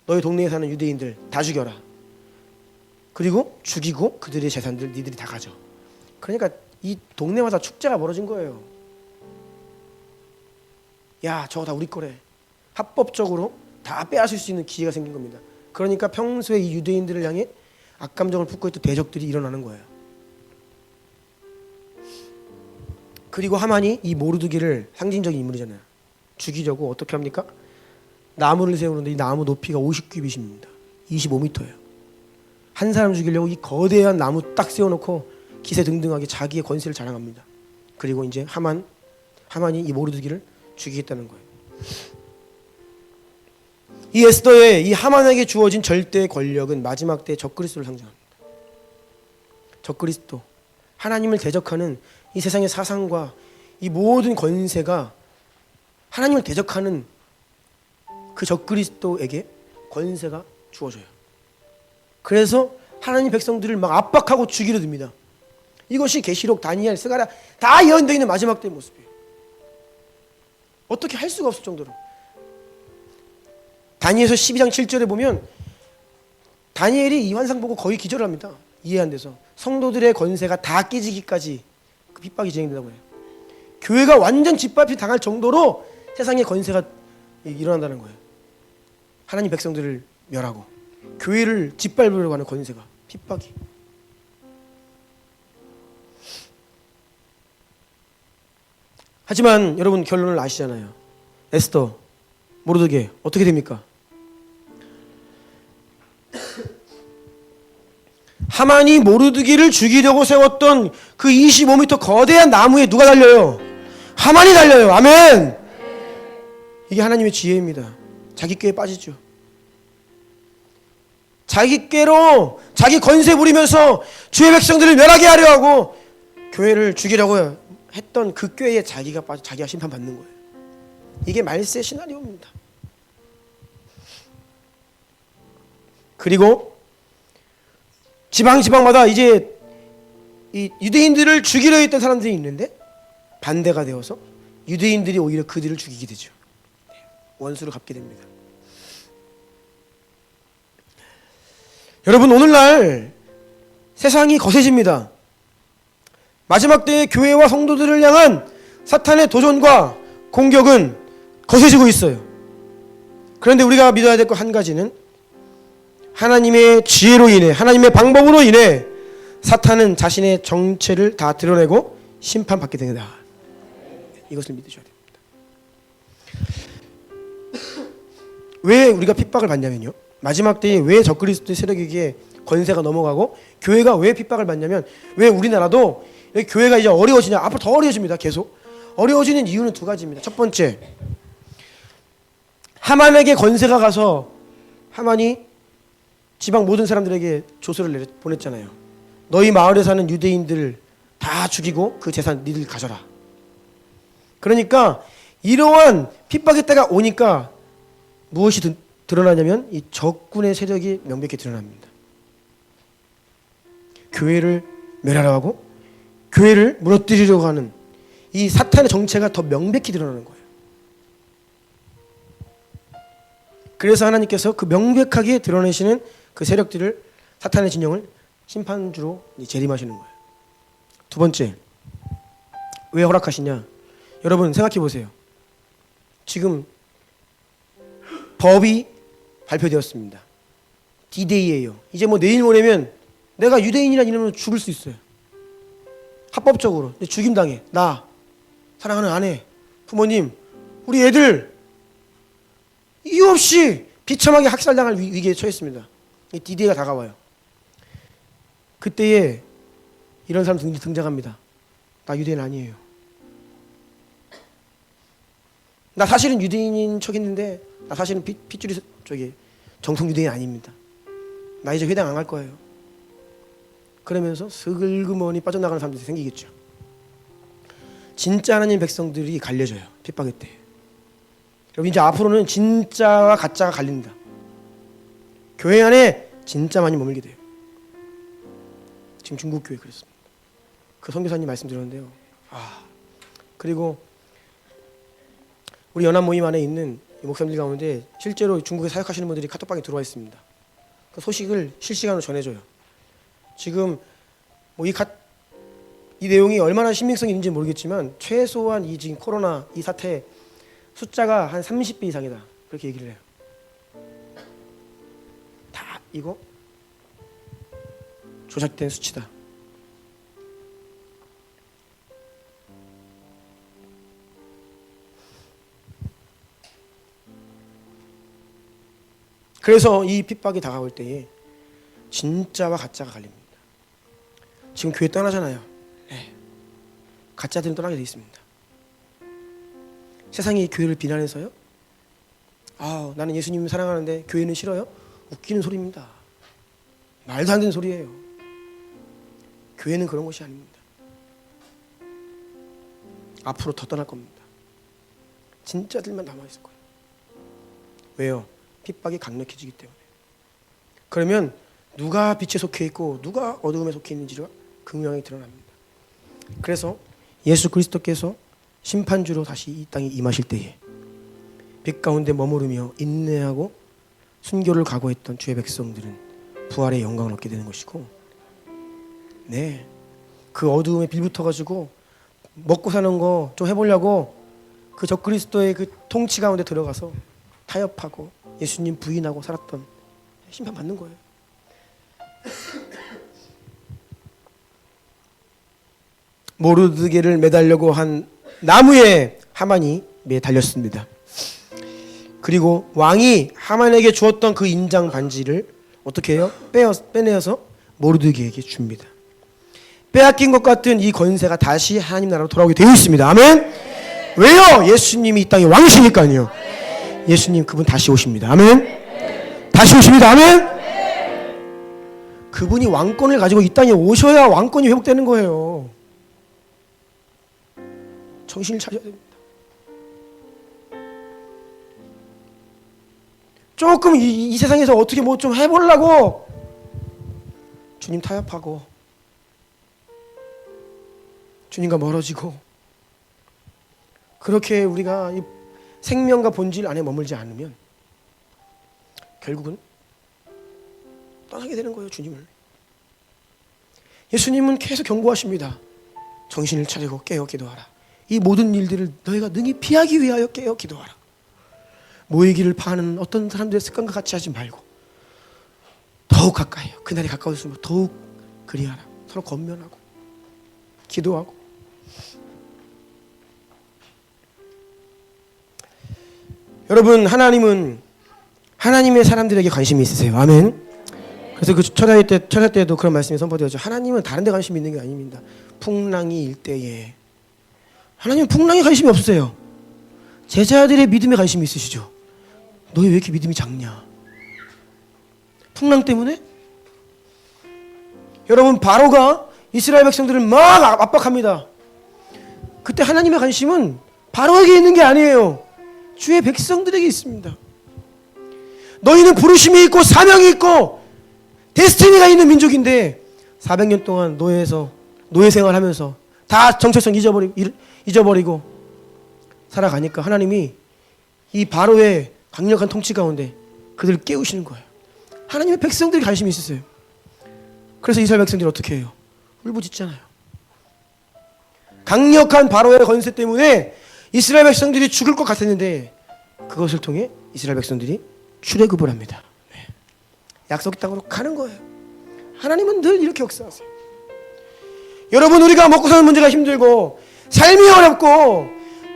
너희 동네에 사는 유대인들 다 죽여라. 그리고 죽이고 그들의 재산들 니들이 다 가져. 그러니까 이 동네마다 축제가 벌어진 거예요. 야, 저거 다 우리 거래. 합법적으로 다 빼앗을 수 있는 기회가 생긴 겁니다. 그러니까 평소에 이 유대인들을 향해 악감정을 품고 있던 대적들이 일어나는 거예요. 그리고 하만이 이 모르드게를, 상징적인 인물이잖아요, 죽이려고 어떻게 합니까? 나무를 세우는데 이 나무 높이가 50규빗입니다. 25m예요. 한 사람 죽이려고 이 거대한 나무 딱 세워놓고 기세등등하게 자기의 권세를 자랑합니다. 그리고 이제 하만이 이 모르드게를 죽이겠다는 거예요. 이 에스더의 이 하만에게 주어진 절대 권력은 마지막 때 적그리스도를 상징합니다. 적그리스도, 하나님을 대적하는 이 세상의 사상과 이 모든 권세가 하나님을 대적하는 그 적그리스도에게 권세가 주어져요. 그래서 하나님 백성들을 막 압박하고 죽이려 듭니다. 이것이 계시록, 다니엘, 스가랴 다 예언되어 있는 마지막 때의 모습이에요. 어떻게 할 수가 없을 정도로. 다니엘서 12장 7절에 보면 다니엘이 이 환상 보고 거의 기절합니다. 이해 안 돼서. 성도들의 권세가 다 깨지기까지 그 핍박이 진행된다고 해요. 교회가 완전 짓밟히 당할 정도로 세상의 권세가 일어난다는 거예요. 하나님 백성들을 멸하고 교회를 짓밟으려고 하는 권세가, 핍박이. 하지만 여러분 결론을 아시잖아요. 에스더, 모르드게 어떻게 됩니까? 하만이 모르드게를 죽이려고 세웠던 그 25m 거대한 나무에 누가 달려요? 하만이 달려요. 아멘. 이게 하나님의 지혜입니다. 자기 꾀에 빠지죠. 자기 꾀로 자기 권세 부리면서 주의 백성들을 멸하게 하려 하고 교회를 죽이려고 했던 그 꾀에 자기가 심판받는 거예요. 이게 말세 시나리오입니다. 그리고 지방마다 이제 이 유대인들을 죽이려 했던 사람들이 있는데 반대가 되어서 유대인들이 오히려 그들을 죽이게 되죠. 원수를 갚게 됩니다. 여러분, 오늘날 세상이 거세집니다. 마지막 때의 교회와 성도들을 향한 사탄의 도전과 공격은 거세지고 있어요. 그런데 우리가 믿어야 될 것 한 가지는 하나님의 지혜로 인해, 하나님의 방법으로 인해 사탄은 자신의 정체를 다 드러내고 심판받게 된다. 이것을 믿으셔야 됩니다. 왜 우리가 핍박을 받냐면요, 마지막 때에 왜 적그리스도의 세력에게 권세가 넘어가고 교회가 왜 핍박을 받냐면, 왜 우리나라도 교회가 이제 어려워지냐, 앞으로 더 어려워집니다. 계속 어려워지는 이유는 두 가지입니다. 첫 번째, 하만에게 권세가 가서 하만이 지방 모든 사람들에게 조서를 보냈잖아요. 너희 마을에 사는 유대인들 다 죽이고 그 재산 니들 가져라. 그러니까 이러한 핍박의 때가 오니까 무엇이 드러나냐면 이 적군의 세력이 명백히 드러납니다. 교회를 멸하려 하고 교회를 무너뜨리려고 하는 이 사탄의 정체가 더 명백히 드러나는 거예요. 그래서 하나님께서 그 명백하게 드러내시는 그 세력들을, 사탄의 진영을 심판주로 재림하시는 거예요. 두 번째, 왜 허락하시냐? 여러분 생각해 보세요. 지금 법이 발표되었습니다. D-Day예요. 이제 뭐 내일 모레면 내가 유대인이라는 이름으로 죽을 수 있어요. 합법적으로. 죽임당해. 나, 사랑하는 아내, 부모님, 우리 애들 이유 없이 비참하게 학살당할 위기에 처했습니다. 이 D-Day가 다가와요. 그때에 이런 사람 등장합니다. 나 유대인 아니에요. 나 사실은 유대인인 척 했는데 나 사실은 핏줄이 정통 유대인 아닙니다. 나 이제 회당 안 갈 거예요. 그러면서 스글그머니 빠져나가는 사람들이 생기겠죠. 진짜 하나님 백성들이 갈려져요. 핍박의 때. 여러분 이제 앞으로는 진짜와 가짜가 갈린다. 교회 안에 진짜만이 머물게 돼요. 지금 중국 교회 그랬습니다. 그 선교사님 말씀 들었는데요. 그리고 우리 연합 모임 안에 있는 목사님들 가운데 실제로 중국에 사역하시는 분들이 카톡방에 들어와 있습니다. 그 소식을 실시간으로 전해줘요. 지금 뭐 이 내용이 얼마나 신빙성이 있는지 모르겠지만 최소한 이 지금 코로나 이 사태 숫자가 한 30배 이상이다. 그렇게 얘기를 해요. 다 이거 조작된 수치다. 그래서 이 핍박이 다가올 때에 진짜와 가짜가 갈립니다. 지금 교회 떠나잖아요. 네. 가짜들은 떠나게 돼 있습니다. 세상이 교회를 비난해서요. 나는 예수님을 사랑하는데 교회는 싫어요? 웃기는 소리입니다. 말도 안 되는 소리예요. 교회는 그런 것이 아닙니다. 앞으로 더 떠날 겁니다. 진짜들만 남아있을 거예요. 왜요? 핍박이 강력해지기 때문에. 그러면 누가 빛에 속해 있고 누가 어두움에 속해 있는지가 극명하게 드러납니다. 그래서 예수 그리스도께서 심판주로 다시 이 땅에 임하실 때에 빛 가운데 머무르며 인내하고 순교를 각오했던 주의 백성들은 부활의 영광을 얻게 되는 것이고, 그 어두움에 빌붙어가지고 먹고 사는 거 좀 해보려고 그 적그리스도의 그 통치 가운데 들어가서 타협하고 예수님 부인하고 살았던 심판 받는 거예요. 모르드게를 매달려고 한 나무에 하만이 매달렸습니다. 그리고 왕이 하만에게 주었던 그 인장 반지를 어떻게 해요? 빼내어서 모르드게에게 줍니다. 빼앗긴 것 같은 이 권세가 다시 하나님 나라로 돌아오게 되어 있습니다. 아멘. 왜요? 예수님이 이 땅의 왕이시니까요. 예수님 그분 다시 오십니다. 아멘. 다시 오십니다. 아멘. 그분이 왕권을 가지고 이 땅에 오셔야 왕권이 회복되는 거예요. 정신을 차려야 됩니다. 조금 이 세상에서 어떻게 뭐 좀 해보려고 주님 타협하고 주님과 멀어지고, 그렇게 우리가 이 생명과 본질 안에 머물지 않으면 결국은 떠나게 되는 거예요. 주님을. 예수님은 계속 경고하십니다. 정신을 차리고 깨어 기도하라. 이 모든 일들을 너희가 능히 피하기 위하여 깨어 기도하라. 모이기를 파는 어떤 사람들의 습관과 같이 하지 말고 더욱 가까이요. 그날이 가까워질수록 더욱 그리하라. 서로 권면하고 기도하고. 여러분, 하나님은 하나님의 사람들에게 관심이 있으세요. 아멘. 그래서 그 철야 때도 그런 말씀이 선포되었죠. 하나님은 다른 데 관심이 있는 게 아닙니다. 풍랑이 일 때에 하나님은 풍랑에 관심이 없으세요. 제자들의 믿음에 관심이 있으시죠. 너희 왜 이렇게 믿음이 작냐? 풍랑 때문에? 여러분, 바로가 이스라엘 백성들을 막 압박합니다. 그때 하나님의 관심은 바로에게 있는 게 아니에요. 주의 백성들에게 있습니다. 너희는 부르심이 있고 사명이 있고 데스티니가 있는 민족인데 400년 동안 노예 생활하면서 다 정체성 잊어버리고 살아가니까 하나님이 이 바로의 강력한 통치 가운데 그들을 깨우시는 거예요. 하나님의 백성들이 관심이 있으세요. 그래서 이스라엘 백성들이 어떻게 해요? 울부짖잖아요. 강력한 바로의 권세 때문에 이스라엘 백성들이 죽을 것 같았는데 그것을 통해 이스라엘 백성들이 출애굽을 합니다. 약속 땅으로 가는 거예요. 하나님은 늘 이렇게 역사하세요. 여러분, 우리가 먹고 사는 문제가 힘들고 삶이 어렵고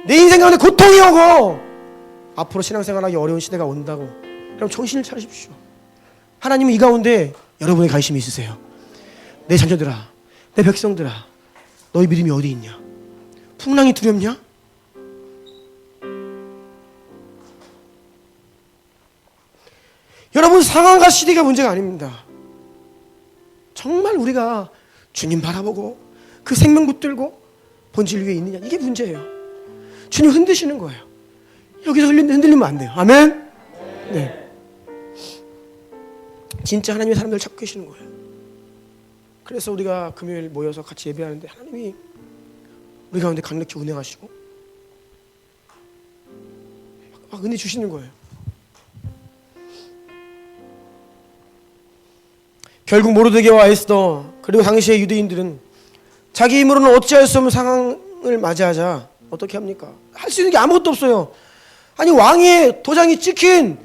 내 인생 가운데 고통이 오고 앞으로 신앙생활하기 어려운 시대가 온다고, 여러분 정신을 차리십시오. 하나님은 이 가운데 여러분의 관심이 있으세요. 내 자녀들아, 내 백성들아, 너희 믿음이 어디 있냐? 풍랑이 두렵냐? 여러분, 상황과 시대가 문제가 아닙니다. 정말 우리가 주님 바라보고 그 생명 붙들고 본질 위에 있느냐, 이게 문제예요. 주님 흔드시는 거예요. 여기서 흔들리면 안 돼요. 아멘? 네. 진짜 하나님의 사람들을 찾고 계시는 거예요. 그래서 우리가 금요일 모여서 같이 예배하는데 하나님이 우리 가운데 강력히 운행하시고 막 은혜 주시는 거예요. 결국 모르드게와 에스더 그리고 당시의 유대인들은 자기 힘으로는 어찌할 수 없는 상황을 맞이하자 어떻게 합니까? 할 수 있는 게 아무것도 없어요. 아니, 왕의 도장이 찍힌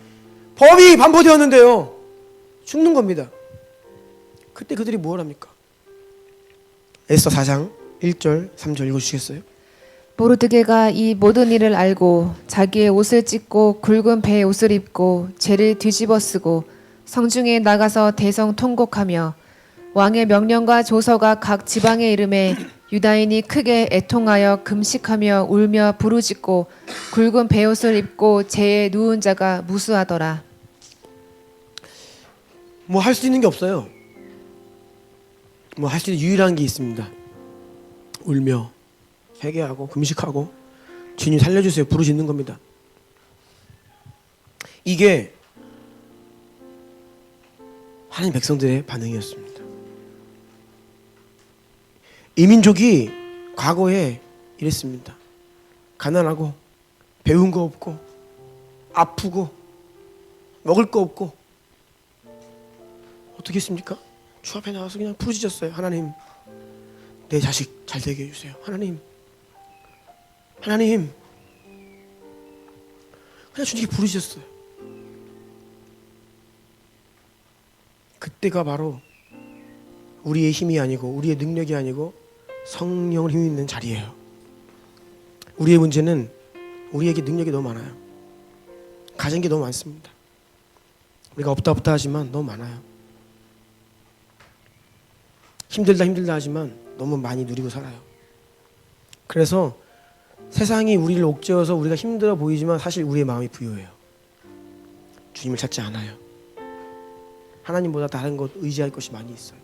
법이 반포되었는데요, 죽는 겁니다. 그때 그들이 뭘 합니까? 에스더 4장 1절 3절 읽어주시겠어요? 모르드게가 이 모든 일을 알고 자기의 옷을 찢고 굵은 배의 옷을 입고 죄를 뒤집어 쓰고 성중에 나가서 대성 통곡하며 왕의 명령과 조서가 각 지방에 이름에 유다인이 크게 애통하여 금식하며 울며 부르짖고 굵은 베옷을 입고 재에 누운 자가 무수하더라. 뭐 할 수 있는 게 없어요. 뭐 할 수 있는 유일한 게 있습니다. 울며 회개하고 금식하고 주님 살려주세요 부르짖는 겁니다. 이게 하나님 백성들의 반응이었습니다. 이 민족이 과거에 이랬습니다. 가난하고 배운 거 없고 아프고 먹을 거 없고 어떻게 했습니까? 주 앞에 나와서 그냥 부르짖었어요. 하나님, 내 자식 잘 되게 해주세요. 하나님, 하나님. 그냥 주님께 부르짖었어요. 그때가 바로 우리의 힘이 아니고 우리의 능력이 아니고 성령을 힘이 있는 자리예요. 우리의 문제는 우리에게 능력이 너무 많아요. 가진 게 너무 많습니다. 우리가 없다 하지만 너무 많아요. 힘들다 하지만 너무 많이 누리고 살아요. 그래서 세상이 우리를 옥죄어서 우리가 힘들어 보이지만 사실 우리의 마음이 부유해요. 주님을 찾지 않아요. 하나님보다 다른 것 의지할 것이 많이 있어요.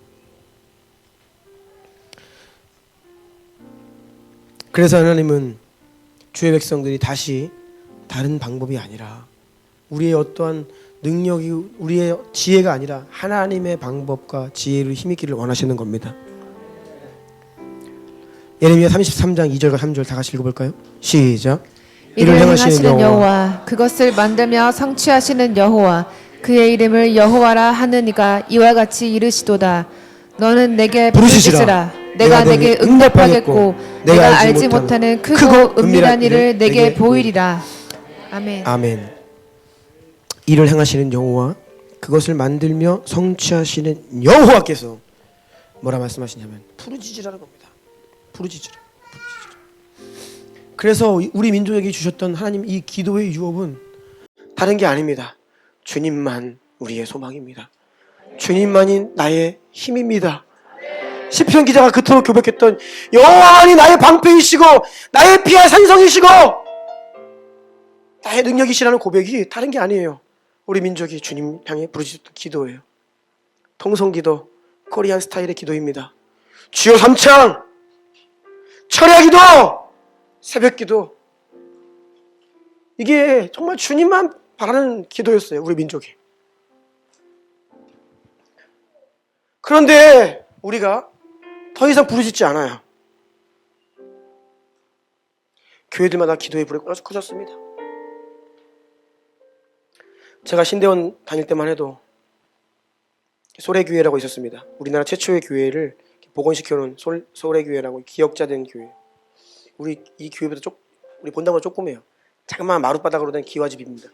그래서 하나님은 주의 백성들이 다시 다른 방법이 아니라 우리의 어떠한 능력이 우리의 지혜가 아니라 하나님의 방법과 지혜를 힘있기를 원하시는 겁니다. 예레미야 33장 2절과 3절 다 같이 읽어볼까요? 시작. 이를 행하시는 여호와, 그것을 만들며 성취하시는 여호와, 그의 이름을 여호와라 하는 이가 이와 같이 이르시도다. 너는 내게 부르짖으라. 내가 내게 응답하겠고 내가 알지 못하는 크고 은밀한 일을 내게 보이리라. 아멘. 아멘. 이를 행하시는 여호와, 그것을 만들며 성취하시는 여호와께서 뭐라 말씀하시냐면 부르짖으라는 겁니다. 부르짖으라. 그래서 우리 민족에게 주셨던 하나님 이 기도의 유업은 다른 게 아닙니다. 주님만 우리의 소망입니다. 주님만이 나의 힘입니다. 시편 기자가 그토록 고백했던 여호와만이 나의 방패이시고 나의 피할 산성이시고 나의 능력이시라는 고백이 다른 게 아니에요. 우리 민족이 주님 향해 부르짖던 기도예요. 통성기도, 코리안 스타일의 기도입니다. 주여 삼창, 철야기도, 새벽기도. 이게 정말 주님만 바라는 기도였어요. 우리 민족이. 그런데 우리가 더 이상 부르짖지 않아요. 교회들마다 기도의 불에 꺼졌습니다. 제가 신대원 다닐 때만 해도 소래교회라고 있었습니다. 우리나라 최초의 교회를 복원시켜놓은 소래교회라고 기역자된 교회. 우리 이 교회보다 우리 본당보다 조그매요. 자그마한 마룻바닥으로 된 기와집입니다.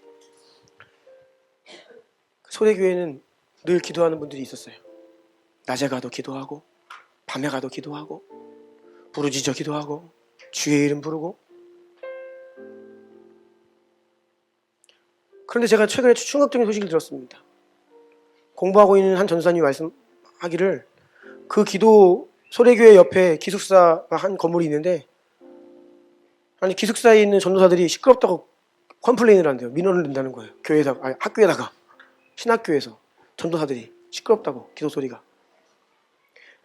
소래교회는 늘 기도하는 분들이 있었어요. 낮에 가도 기도하고 밤에 가도 기도하고 부르짖어 기도하고 주의 이름 부르고. 그런데 제가 최근에 충격적인 소식을 들었습니다. 공부하고 있는 한 전사님이 말씀하기를 그 기도 소래교회 옆에 기숙사가 한 건물이 있는데, 아니 기숙사에 있는 전도사들이 시끄럽다고 컴플레인을 한대요. 민원을 낸다는 거예요. 교회에다가, 아니 학교에다가, 신학교에서 전도사들이 시끄럽다고, 기도 소리가.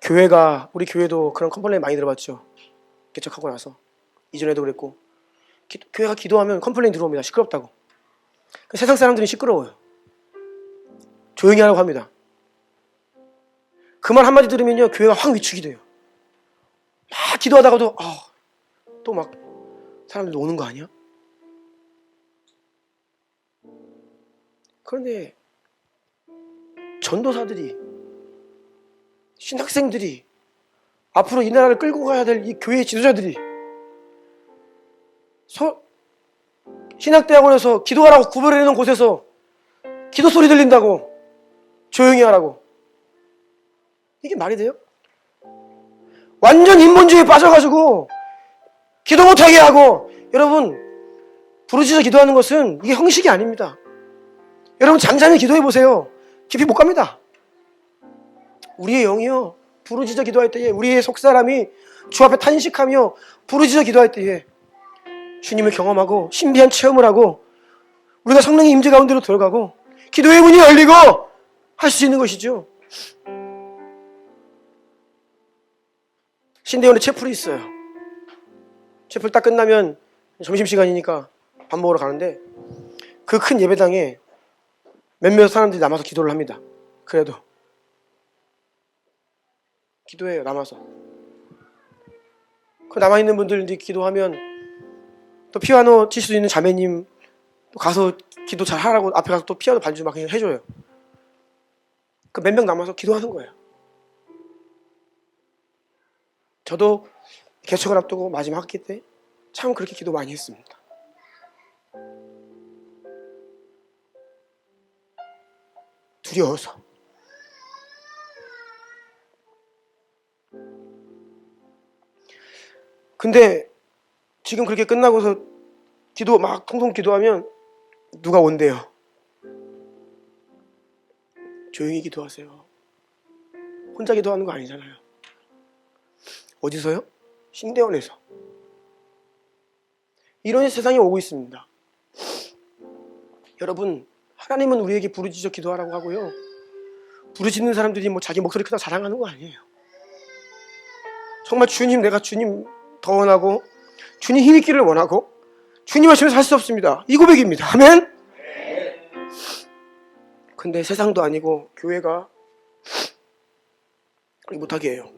교회가, 우리 교회도 그런 컴플레인 많이 들어봤죠. 개척하고 나서. 이전에도 그랬고, 교회가 기도하면 컴플레인 들어옵니다. 시끄럽다고. 세상 사람들이 시끄러워요. 조용히 하라고 합니다. 그 말 한마디 들으면요, 교회가 확 위축이 돼요. 막 기도하다가도 또 막 사람들 오는 거 아니야? 그런데 전도사들이, 신학생들이, 앞으로 이 나라를 끌고 가야 될 이 교회의 지도자들이 신학대학원에서 기도하라고 구별해놓은 곳에서 기도 소리 들린다고 조용히 하라고. 이게 말이 돼요? 완전 인본주의에 빠져가지고 기도 못하게 하고. 여러분, 부르짖어 기도하는 것은 이게 형식이 아닙니다. 여러분 잠잠히 기도해보세요. 깊이 못 갑니다. 우리의 영이요, 부르짖어 기도할 때에, 우리의 속사람이 주 앞에 탄식하며 부르짖어 기도할 때에 주님을 경험하고 신비한 체험을 하고 우리가 성령의 임재 가운데로 들어가고 기도의 문이 열리고 할 수 있는 것이죠. 신대원에 채플이 있어요. 채플 딱 끝나면 점심시간이니까 밥 먹으러 가는데, 그 큰 예배당에 몇몇 사람들이 남아서 기도를 합니다. 그래도 기도해요. 남아서. 그 남아있는 분들이 기도하면 또 피아노 칠 수 있는 자매님 또 가서 기도 잘 하라고 앞에 가서 또 피아노 반주 막 해줘요. 그 몇 명 남아서 기도하는 거예요. 저도 개척을 앞두고 마지막 학기 때 참 그렇게 기도 많이 했습니다. 두려워서. 근데 지금 그렇게 끝나고서 기도 막 통통 기도하면 누가 온대요. 조용히 기도하세요. 혼자 기도하는 거 아니잖아요. 어디서요? 신대원에서. 이런 세상이 오고 있습니다. 여러분, 하나님은 우리에게 부르짖어 기도하라고 하고요, 부르짖는 사람들이 뭐 자기 목소리 크다 자랑하는 거 아니에요. 정말 주님, 내가 주님 더 원하고 주님 힘 있기를 원하고 주님 없이는 살 수 없습니다. 이 고백입니다. 아멘. 근데 세상도 아니고 교회가 못하게 해요.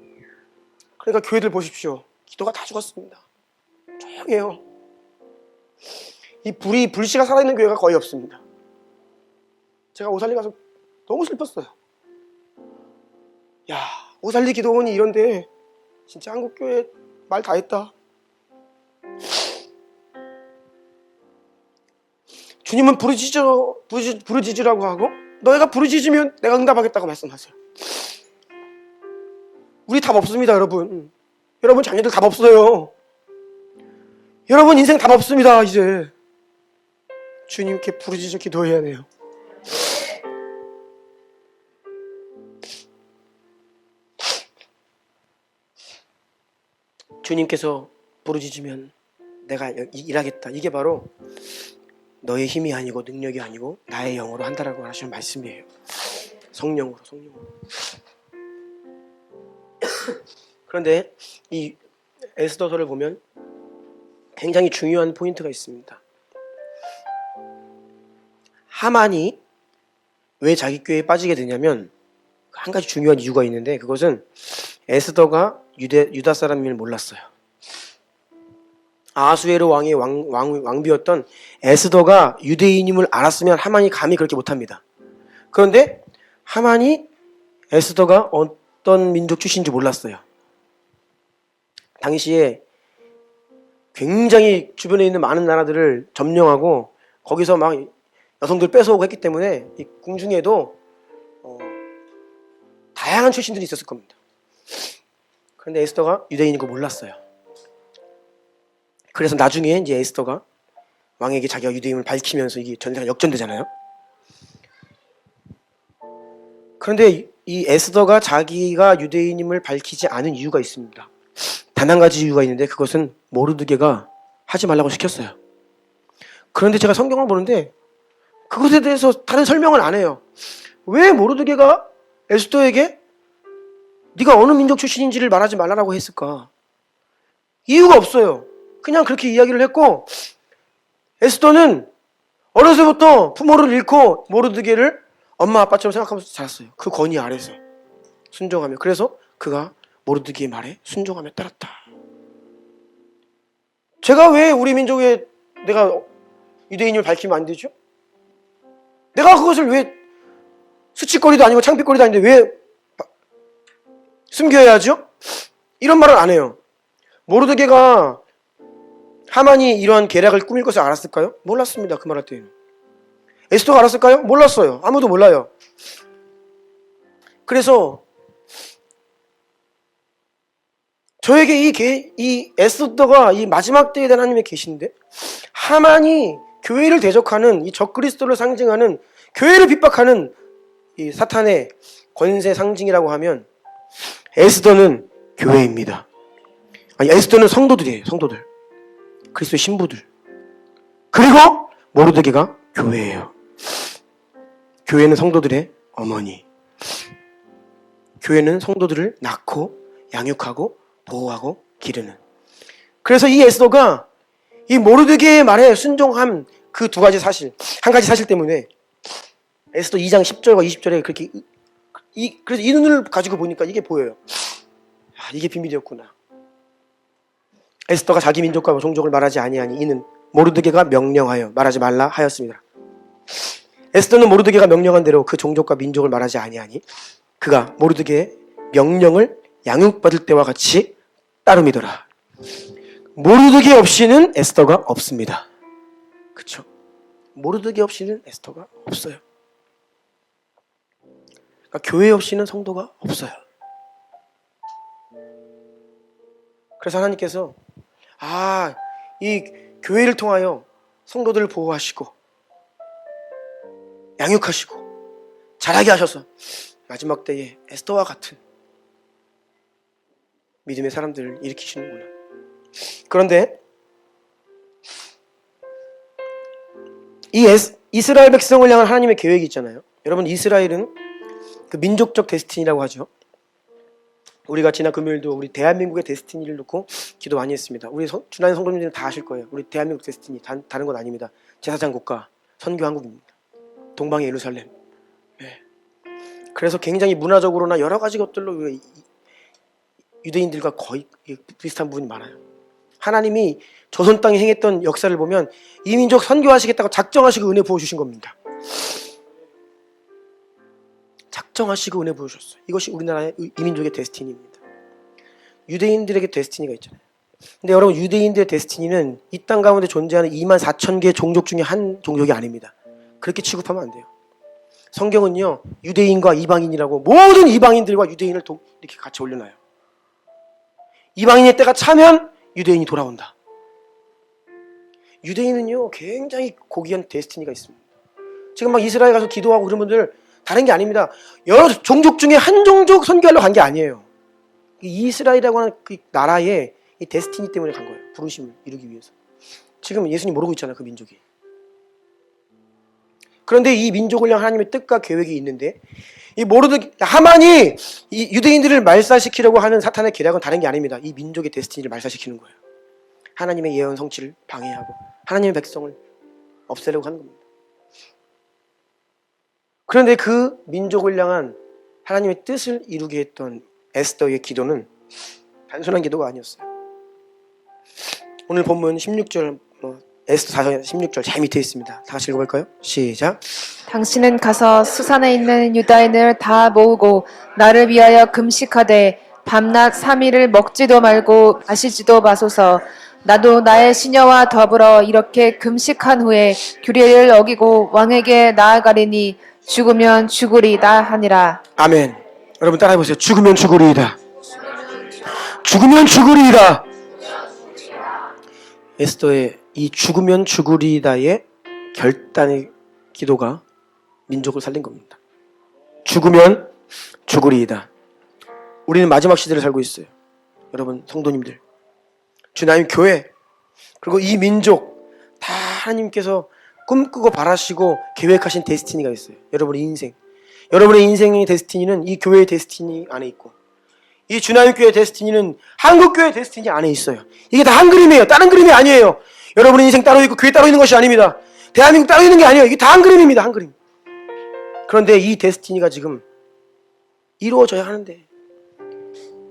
그러니까 교회들 보십시오. 기도가 다 죽었습니다. 조용해요. 이 불씨가 살아있는 교회가 거의 없습니다. 제가 오살리 가서 너무 슬펐어요. 야, 오살리 기도원이 이런데 진짜 한국교회 말 다 했다. 주님은 부르짖으라고 하고 너희가 부르짖으면 내가 응답하겠다고 말씀하세요. 우리 답 없습니다, 여러분. 여러분 자녀들 답 없어요. 여러분 인생 답 없습니다. 이제 주님께 부르짖어 기도해야 돼요. 주님께서 부르짖으면 내가 일하겠다. 이게 바로 너의 힘이 아니고 능력이 아니고 나의 영으로 한다라고 하시는 말씀이에요. 성령으로. 그런데 이 에스더서를 보면 굉장히 중요한 포인트가 있습니다. 하만이 왜 자기 꾀에 빠지게 되냐면 한 가지 중요한 이유가 있는데, 그것은 에스더가 유다 사람임을 몰랐어요. 아하수에로 왕의 왕비였던 에스더가 유대인임을 알았으면 하만이 감히 그렇게 못합니다. 그런데 하만이 에스더가 어떤 민족 출신인지 몰랐어요. 당시에 굉장히 주변에 있는 많은 나라들을 점령하고 거기서 막 여성들 뺏어오고 했기 때문에 이 궁중에도 다양한 출신들이 있었을 겁니다. 그런데 에스더가 유대인인 거 몰랐어요. 그래서 나중에 이제 에스더가 왕에게 자기가 유대인을 밝히면서 이게 전쟁이 역전되잖아요. 그런데 이 에스더가 자기가 유대인임을 밝히지 않은 이유가 있습니다. 단 한 가지 이유가 있는데 그것은 모르드게가 하지 말라고 시켰어요. 그런데 제가 성경을 보는데 그것에 대해서 다른 설명을 안 해요. 왜 모르드게가 에스더에게 네가 어느 민족 출신인지를 말하지 말라고 했을까? 이유가 없어요. 그냥 그렇게 이야기를 했고, 에스더는 어려서부터 부모를 잃고 모르드게를 엄마 아빠처럼 생각하면서 자랐어요. 그 권위 아래서 순종하며. 그래서 그가 모르드게의 말에 순종하며 따랐다. 제가 왜 우리 민족에 내가 유대인을 밝히면 안 되죠? 내가 그것을 왜 수치거리도 아니고 창피거리도 아닌데 왜 숨겨야 하죠? 이런 말을 안 해요. 모르드게가 하만이 이러한 계략을 꾸밀 것을 알았을까요? 몰랐습니다. 그 말할 때는. 에스더가 알았을까요? 몰랐어요. 아무도 몰라요. 그래서 저에게 이 에스더가 이 마지막 때에 대한 하나님의 계시인데 하만이 교회를 대적하는 이 적그리스도를 상징하는 교회를 핍박하는 이 사탄의 권세 상징이라고 하면 에스더는 교회입니다. 아니 에스더는 성도들이에요. 성도들. 그리스도의 신부들. 그리고 모르드게가 교회예요. 교회는 성도들의 어머니. 교회는 성도들을 낳고 양육하고 보호하고 기르는. 그래서 이 에스더가 이 모르드게의 말에 순종한 그 두 가지 사실, 한 가지 사실 때문에 에스더 2장 10절과 20절에 그렇게 그래서 이 눈을 가지고 보니까 이게 보여요. 아, 이게 비밀이었구나. 에스더가 자기 민족과 종족을 말하지 아니하니 이는 모르드게가 명령하여 말하지 말라 하였습니다. 에스더는 모르드게가 명령한 대로 그 종족과 민족을 말하지 아니하니 그가 모르드게의 명령을 양육받을 때와 같이 따름이더라. 모르드게 없이는 에스더가 없습니다. 그렇죠? 모르드게 없이는 에스더가 없어요. 그러니까 교회 없이는 성도가 없어요. 그래서 하나님께서 이 교회를 통하여 성도들을 보호하시고 양육하시고 자라게 하셔서 마지막 때에 에스더와 같은 믿음의 사람들을 일으키시는구나. 그런데 이 이스라엘 백성을 향한 하나님의 계획이 있잖아요. 여러분, 이스라엘은 그 민족적 데스티니라고 하죠. 우리가 지난 금요일도 우리 대한민국의 데스티니를 놓고 기도 많이 했습니다. 우리 주나인 성도님들은 다 아실 거예요. 우리 대한민국 데스티니 다른 건 아닙니다. 제사장 국가, 선교 한국입니다. 동방의 예루살렘. 네. 그래서 굉장히 문화적으로나 여러 가지 것들로 유대인들과 거의 비슷한 부분이 많아요. 하나님이 조선 땅에 행했던 역사를 보면 이 민족 선교하시겠다고 작정하시고 은혜 부어주신 겁니다. 작정하시고 은혜 부어주셨어요. 이것이 우리나라의 이 민족의 데스티니입니다. 유대인들에게 데스티니가 있잖아요. 근데 여러분, 유대인들의 데스티니는 이 땅 가운데 존재하는 24,000개의 종족 중에 한 종족이 아닙니다. 그렇게 취급하면 안 돼요. 성경은요, 유대인과 이방인이라고 모든 이방인들과 유대인을 이렇게 같이 올려놔요. 이방인의 때가 차면 유대인이 돌아온다. 유대인은요, 굉장히 고귀한 데스티니가 있습니다. 지금 막 이스라엘 가서 기도하고 그런 분들 다른 게 아닙니다. 여러 종족 중에 한 종족 선교하러 간 게 아니에요. 이스라엘이라고 하는 그 나라의 이 데스티니 때문에 간 거예요. 부르심을 이루기 위해서. 지금 예수님 모르고 있잖아요, 그 민족이. 그런데 이 민족을 향한 하나님의 뜻과 계획이 있는데 이 하만이 이 유대인들을 말살시키려고 하는 사탄의 계략은 다른 게 아닙니다. 이 민족의 데스티니를 말살시키는 거예요. 하나님의 예언 성취를 방해하고 하나님의 백성을 없애려고 하는 겁니다. 그런데 그 민족을 향한 하나님의 뜻을 이루게 했던 에스더의 기도는 단순한 기도가 아니었어요. 오늘 본문 16절, 에스더 4장 16절 제 밑에 있습니다. 다 같이 읽어볼까요? 시작. 당신은 가서 수산에 있는 유다인을 다 모으고 나를 위하여 금식하되 밤낮 3일을 먹지도 말고 마시지도 마소서. 나도 나의 시녀와 더불어 이렇게 금식한 후에 규례를 어기고 왕에게 나아가리니 죽으면 죽으리다 하니라. 아멘. 여러분 따라해보세요. 죽으면 죽으리이다. 죽으면 죽으리이다. 에스더의 이 죽으면 죽으리이다의 결단의 기도가 민족을 살린 겁니다. 죽으면 죽으리이다. 우리는 마지막 시대를 살고 있어요. 여러분 성도님들, 주님 교회, 그리고 이 민족 다 하나님께서 꿈꾸고 바라시고 계획하신 데스티니가 있어요. 여러분의 인생, 여러분의 인생의 데스티니는 이 교회의 데스티니 안에 있고, 이 주나님교회의 데스티니는 한국교회의 데스티니 안에 있어요. 이게 다 한 그림이에요. 다른 그림이 아니에요. 여러분의 인생 따로 있고 교회 따로 있는 것이 아닙니다. 대한민국 따로 있는 게 아니에요. 이게 다 한 그림입니다. 한 그림. 그런데 이 데스티니가 지금 이루어져야 하는데,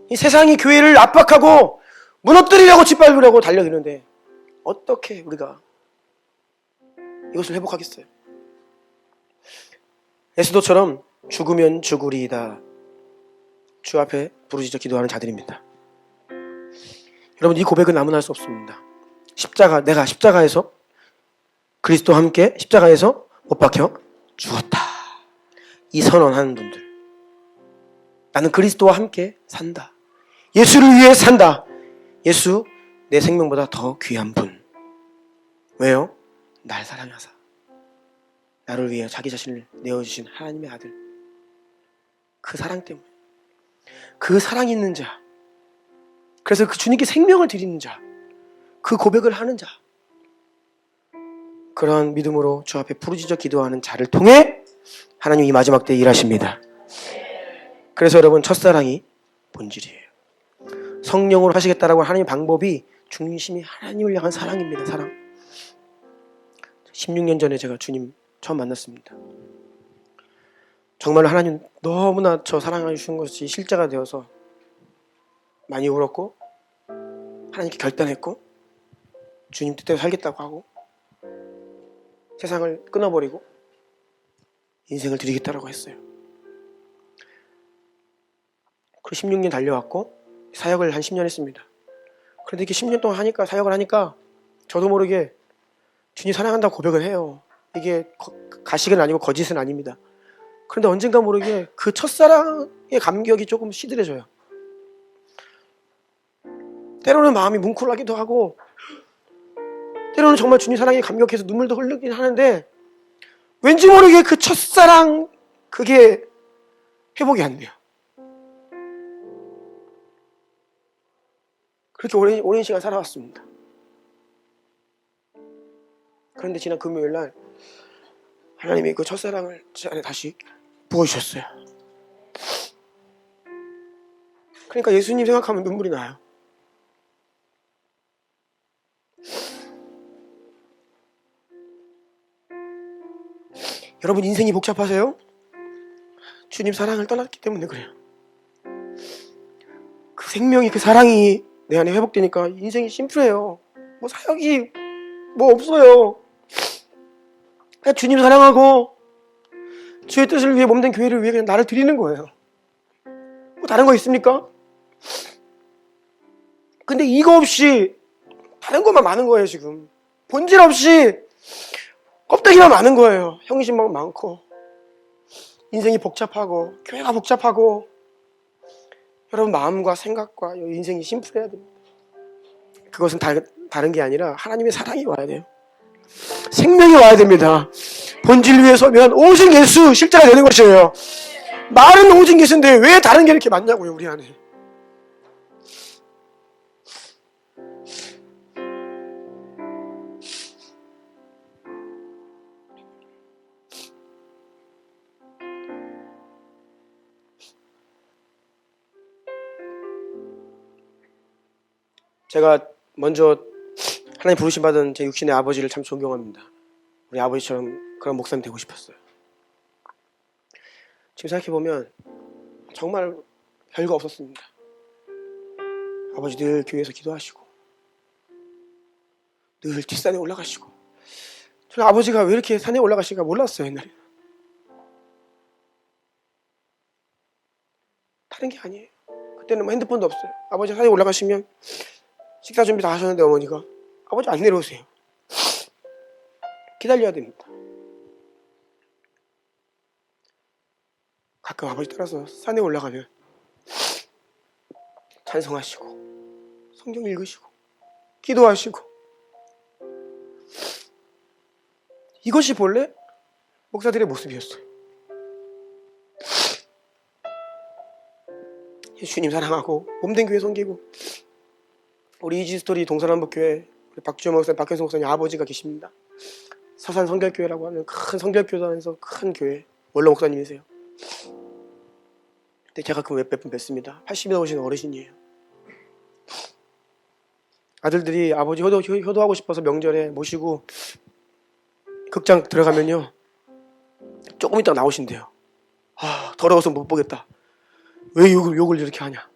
이 세상이 교회를 압박하고 무너뜨리려고 짓밟으려고 달려드는데 어떻게 우리가 이것을 회복하겠어요? 에스더처럼 죽으면 죽으리이다. 주 앞에 부르짖어 기도하는 자들입니다. 여러분, 이 고백은 아무나 할 수 없습니다. 내가 십자가에서 그리스도와 함께 십자가에서 못 박혀 죽었다. 이 선언하는 분들, 나는 그리스도와 함께 산다. 예수를 위해 산다. 예수 내 생명보다 더 귀한 분. 왜요? 날 사랑하사 나를 위해 자기 자신을 내어주신 하나님의 아들, 그 사랑 때문에, 그 사랑이 있는 자, 그래서 그 주님께 생명을 드리는 자, 그 고백을 하는 자, 그런 믿음으로 주 앞에 부르짖어 기도하는 자를 통해 하나님이 이 마지막 때에 일하십니다. 그래서 여러분, 첫사랑이 본질이에요. 성령으로 하시겠다라고 하나님의 방법이 중심이 하나님을 향한 사랑입니다. 사랑. 16년 전에 제가 주님 처음 만났습니다. 정말 하나님 너무나 저 사랑해 주신 것이 실제가 되어서 많이 울었고, 하나님께 결단했고, 주님 뜻대로 살겠다고 하고, 세상을 끊어버리고 인생을 드리겠다라고 했어요. 그리고 16년 달려왔고 사역을 한 10년 했습니다. 그런데 이렇게 10년 동안 하니까, 사역을 하니까 저도 모르게 주님 사랑한다고 고백을 해요. 이게 가식은 아니고 거짓은 아닙니다. 그런데 언젠가 모르게 그 첫사랑의 감격이 조금 시들해져요. 때로는 마음이 뭉클하기도 하고, 때로는 정말 주님 사랑에 감격해서 눈물도 흘리긴 하는데, 왠지 모르게 그 첫사랑, 그게 회복이 안 돼요. 그렇게 오랜 시간 살아왔습니다. 그런데 지난 금요일날 하나님이 그 첫사랑을 제 안에 다시 부어주셨어요. 그러니까 예수님 생각하면 눈물이 나요. 여러분, 인생이 복잡하세요? 주님 사랑을 떠났기 때문에 그래요. 그 생명이, 그 사랑이 내 안에 회복되니까 인생이 심플해요. 뭐 사역이 뭐 없어요. 그냥 주님 사랑하고 주의 뜻을 위해 몸된 교회를 위해 그냥 나를 드리는 거예요. 뭐 다른 거 있습니까? 근데 이거 없이 다른 것만 많은 거예요. 지금 본질 없이 껍데기만 많은 거예요. 형식만 많고, 인생이 복잡하고, 교회가 복잡하고. 여러분, 마음과 생각과 인생이 심플해야 됩니다. 그것은 다른 게 아니라 하나님의 사랑이 와야 돼요. 생명이 와야 됩니다. 본질 위에 서면 오직 예수 실제가 되는 것이에요. 말은 오직 예수인데 왜 다른 게 이렇게 많냐고요, 우리 안에. 제가 먼저 하나님 부르심 받은 제 육신의 아버지를 참 존경합니다. 우리 아버지처럼 그런 목사님 되고 싶었어요. 지금 생각해보면 정말 별거 없었습니다. 아버지 늘 교회에서 기도하시고, 늘 뒷산에 올라가시고. 저는 아버지가 왜 이렇게 산에 올라가시는가 몰랐어요, 옛날에. 다른 게 아니에요. 그때는 뭐 핸드폰도 없어요. 아버지 산에 올라가시면 식사 준비 다 하셨는데 어머니가 아버지 안 내려오세요. 기다려야 됩니다. 가끔 아버지 따라서 산에 올라가면 찬송하시고 성경 읽으시고 기도하시고, 이것이 본래 목사들의 모습이었어요. 주님 사랑하고 몸된 교회 섬기고, 우리 이지스토리 동서남북교회 우리 박주영 목사님, 박현수 목사님 아버지가 계십니다. 서산 성결교회라고 하는 큰 성결교단에서 큰 교회 원로 목사님이세요. 근데 제가 그 몇 분 뵀습니다. 80이 넘으신 어르신이에요. 아들들이 아버지 효도하고 싶어서 명절에 모시고 극장 들어가면요, 조금 있다가 나오신대요. 아, 더러워서 못 보겠다. 왜 욕을 이렇게 하냐.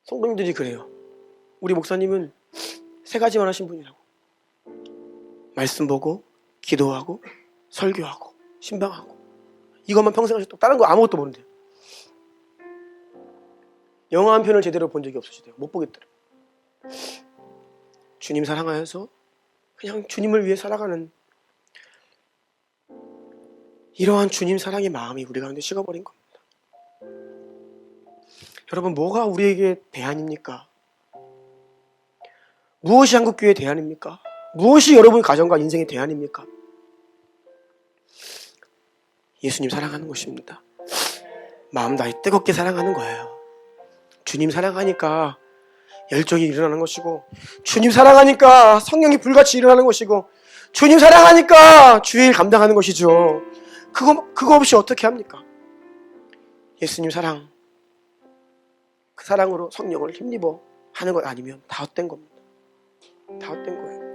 성도님들이 그래요. 우리 목사님은 세 가지만 하신 분이라고. 말씀 보고 기도하고 설교하고 신방하고, 이것만 평생 하셨다고. 다른 거 아무것도 모른대요. 영화 한 편을 제대로 본 적이 없으시대요. 못 보겠더래요. 주님 사랑하여서 그냥 주님을 위해 살아가는 이러한 주님 사랑의 마음이 우리 가운데 식어버린 겁니다. 여러분, 뭐가 우리에게 대안입니까? 무엇이 한국교회의 대안입니까? 무엇이 여러분 가정과 인생의 대안입니까? 예수님 사랑하는 것입니다. 마음 다해 뜨겁게 사랑하는 거예요. 주님 사랑하니까 열정이 일어나는 것이고, 주님 사랑하니까 성령이 불같이 일어나는 것이고, 주님 사랑하니까 주일 감당하는 것이죠. 그거 없이 어떻게 합니까? 예수님 사랑, 그 사랑으로 성령을 힘입어 하는 것 아니면 다 헛된 겁니다. 다 헛된 거예요.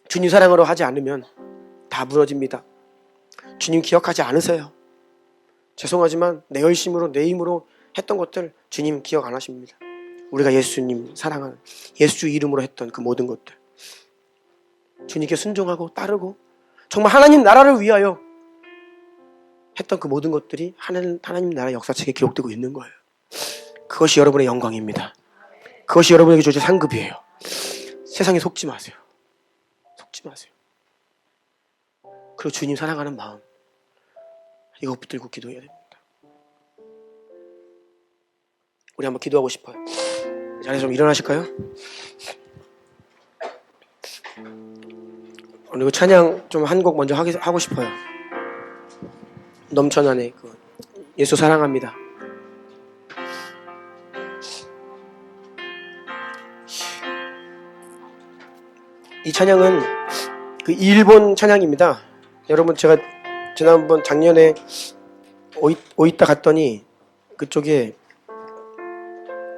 주님 사랑으로 하지 않으면 다 무너집니다. 주님 기억하지 않으세요. 죄송하지만 내 열심으로 내 힘으로 했던 것들 주님 기억 안 하십니다. 우리가 예수님 사랑하는, 예수 이름으로 했던 그 모든 것들, 주님께 순종하고 따르고 정말 하나님 나라를 위하여 했던 그 모든 것들이 하나님 나라 역사책에 기록되고 있는 거예요. 그것이 여러분의 영광입니다. 그것이 여러분에게 주어진 상급이에요. 세상에 속지 마세요. 속지 마세요. 그리고 주님 사랑하는 마음, 이거 붙들고 기도해야 됩니다. 우리 한번 기도하고 싶어요. 자리에서 좀 일어나실까요? 오늘 찬양 좀 한 곡 먼저 하고 싶어요. 넘쳐나네. 예수 사랑합니다. 이 찬양은 그 일본 찬양입니다. 여러분, 제가 지난번 작년에 오이타 갔더니 그쪽에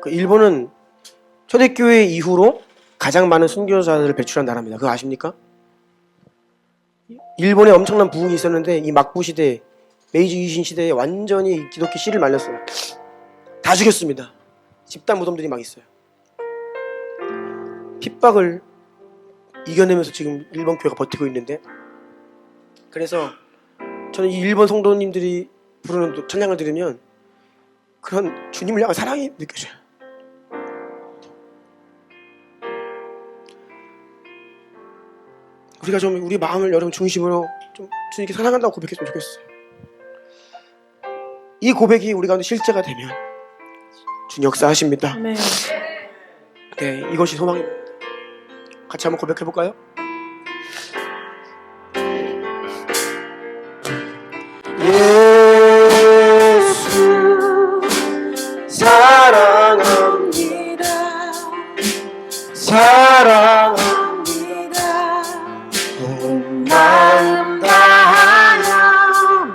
그 일본은 초대교회 이후로 가장 많은 순교자들을 배출한 나라입니다. 그거 아십니까? 일본에 엄청난 부흥이 있었는데 이 막부 시대, 메이지 유신 시대에 완전히 기독교 씨를 말렸어요. 다 죽였습니다. 집단 무덤들이 막 있어요. 핍박을 이겨내면서 지금 일본 교회가 버티고 있는데, 그래서 저는 이 일본 성도님들이 부르는 찬양을 들으면 그런 주님을 향한 사랑이 느껴져요. 우리가 좀 우리 마음을 여러분 중심으로 좀 주님께 사랑한다고 고백했으면 좋겠어요. 이 고백이 우리 가운데 실제가 되면 주님 역사하십니다. 네. 네, 이것이 소망입니다. 같이 한번 고백해볼까요? 예수 사랑합니다. 사랑합니다. 온 마음 다하여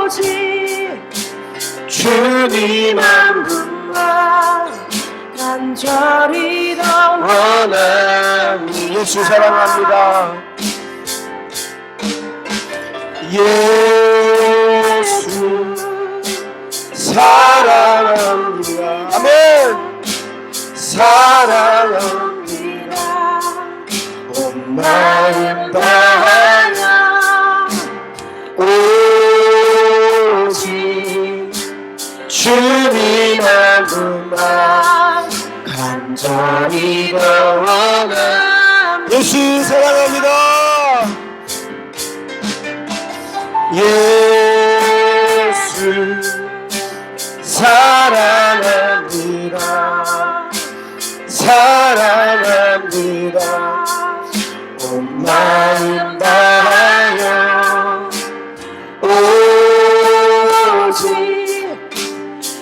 오직 주님 한 분만 간절히 더 원합니다. 예수 사랑합니다. 예수 사랑합니다. 아멘. 사랑합니다. 온 마음 다하여 오직 주님 한 분만 간절히 더 원합니다. 예수 사랑합니다. 마음 다하여 오직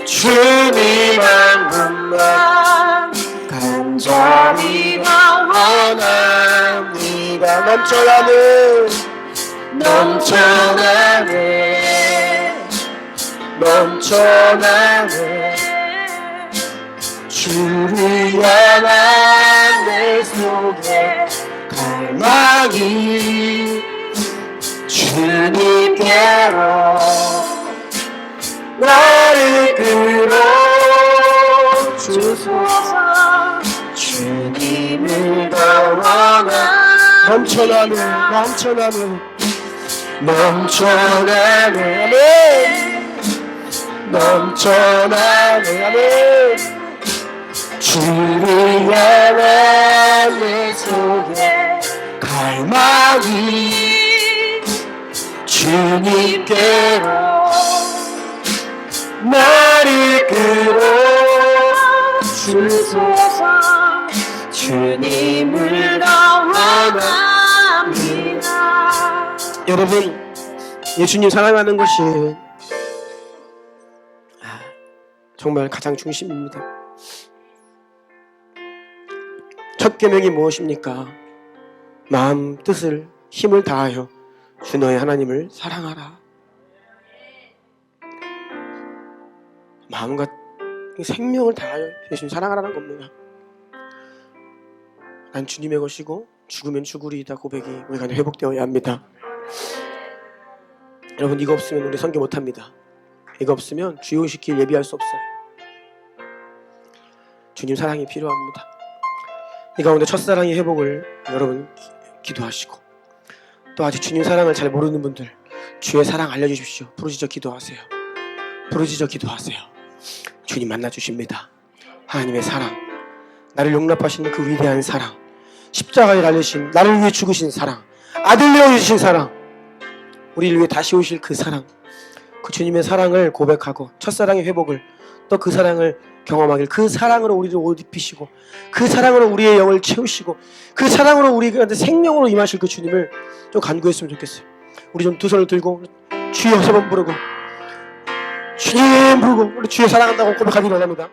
주님 한 분만 간절히 원합니다. 넘쳐나네 주를 향한 내 속에 갈망이 주님께로 나를 끌어주소서. 주님을 더 원하 넘쳐나네 아멘. 주를 향한 내 속에 갈망이 주님께로 나를 끌어주소서. 주님을 더 원합니다. 여러분, 예수님 사랑하는 것이 정말 가장 중심입니다. 첫 계명이 무엇입니까? 마음, 뜻을, 힘을 다하여 주 너의 하나님을 사랑하라. 마음과 생명을 다하여 예수님 사랑하라는 겁니다. 난 주님의 것이고 죽으면 죽으리이다 고백이 우리가 회복되어야 합니다. 여러분, 이거 없으면 우리 선교 못합니다. 이거 없으면 주의 오실 예비할 수 없어요. 주님 사랑이 필요합니다. 이 가운데 첫사랑의 회복을 여러분 기도하시고, 또 아직 주님 사랑을 잘 모르는 분들 주의 사랑 알려주십시오. 부르짖어 기도하세요. 주님 만나주십니다. 하나님의 사랑, 나를 용납하시는 그 위대한 사랑, 십자가에 달리신 나를 위해 죽으신 사랑, 아들 내어주신 사랑, 우리를 위해 다시 오실 그 사랑, 그 주님의 사랑을 고백하고 첫사랑의 회복을, 또 그 사랑을 경험하길, 그 사랑으로 우리를 옷 입히시고, 그 사랑으로 우리의 영을 채우시고, 그 사랑으로 우리한테 생명으로 임하실 그 주님을 좀 간구했으면 좋겠어요. 우리 좀 두 손을 들고 주여 세 번 부르고, 주님 부르고 우리 주여 사랑한다고 고백하기를 원합니다.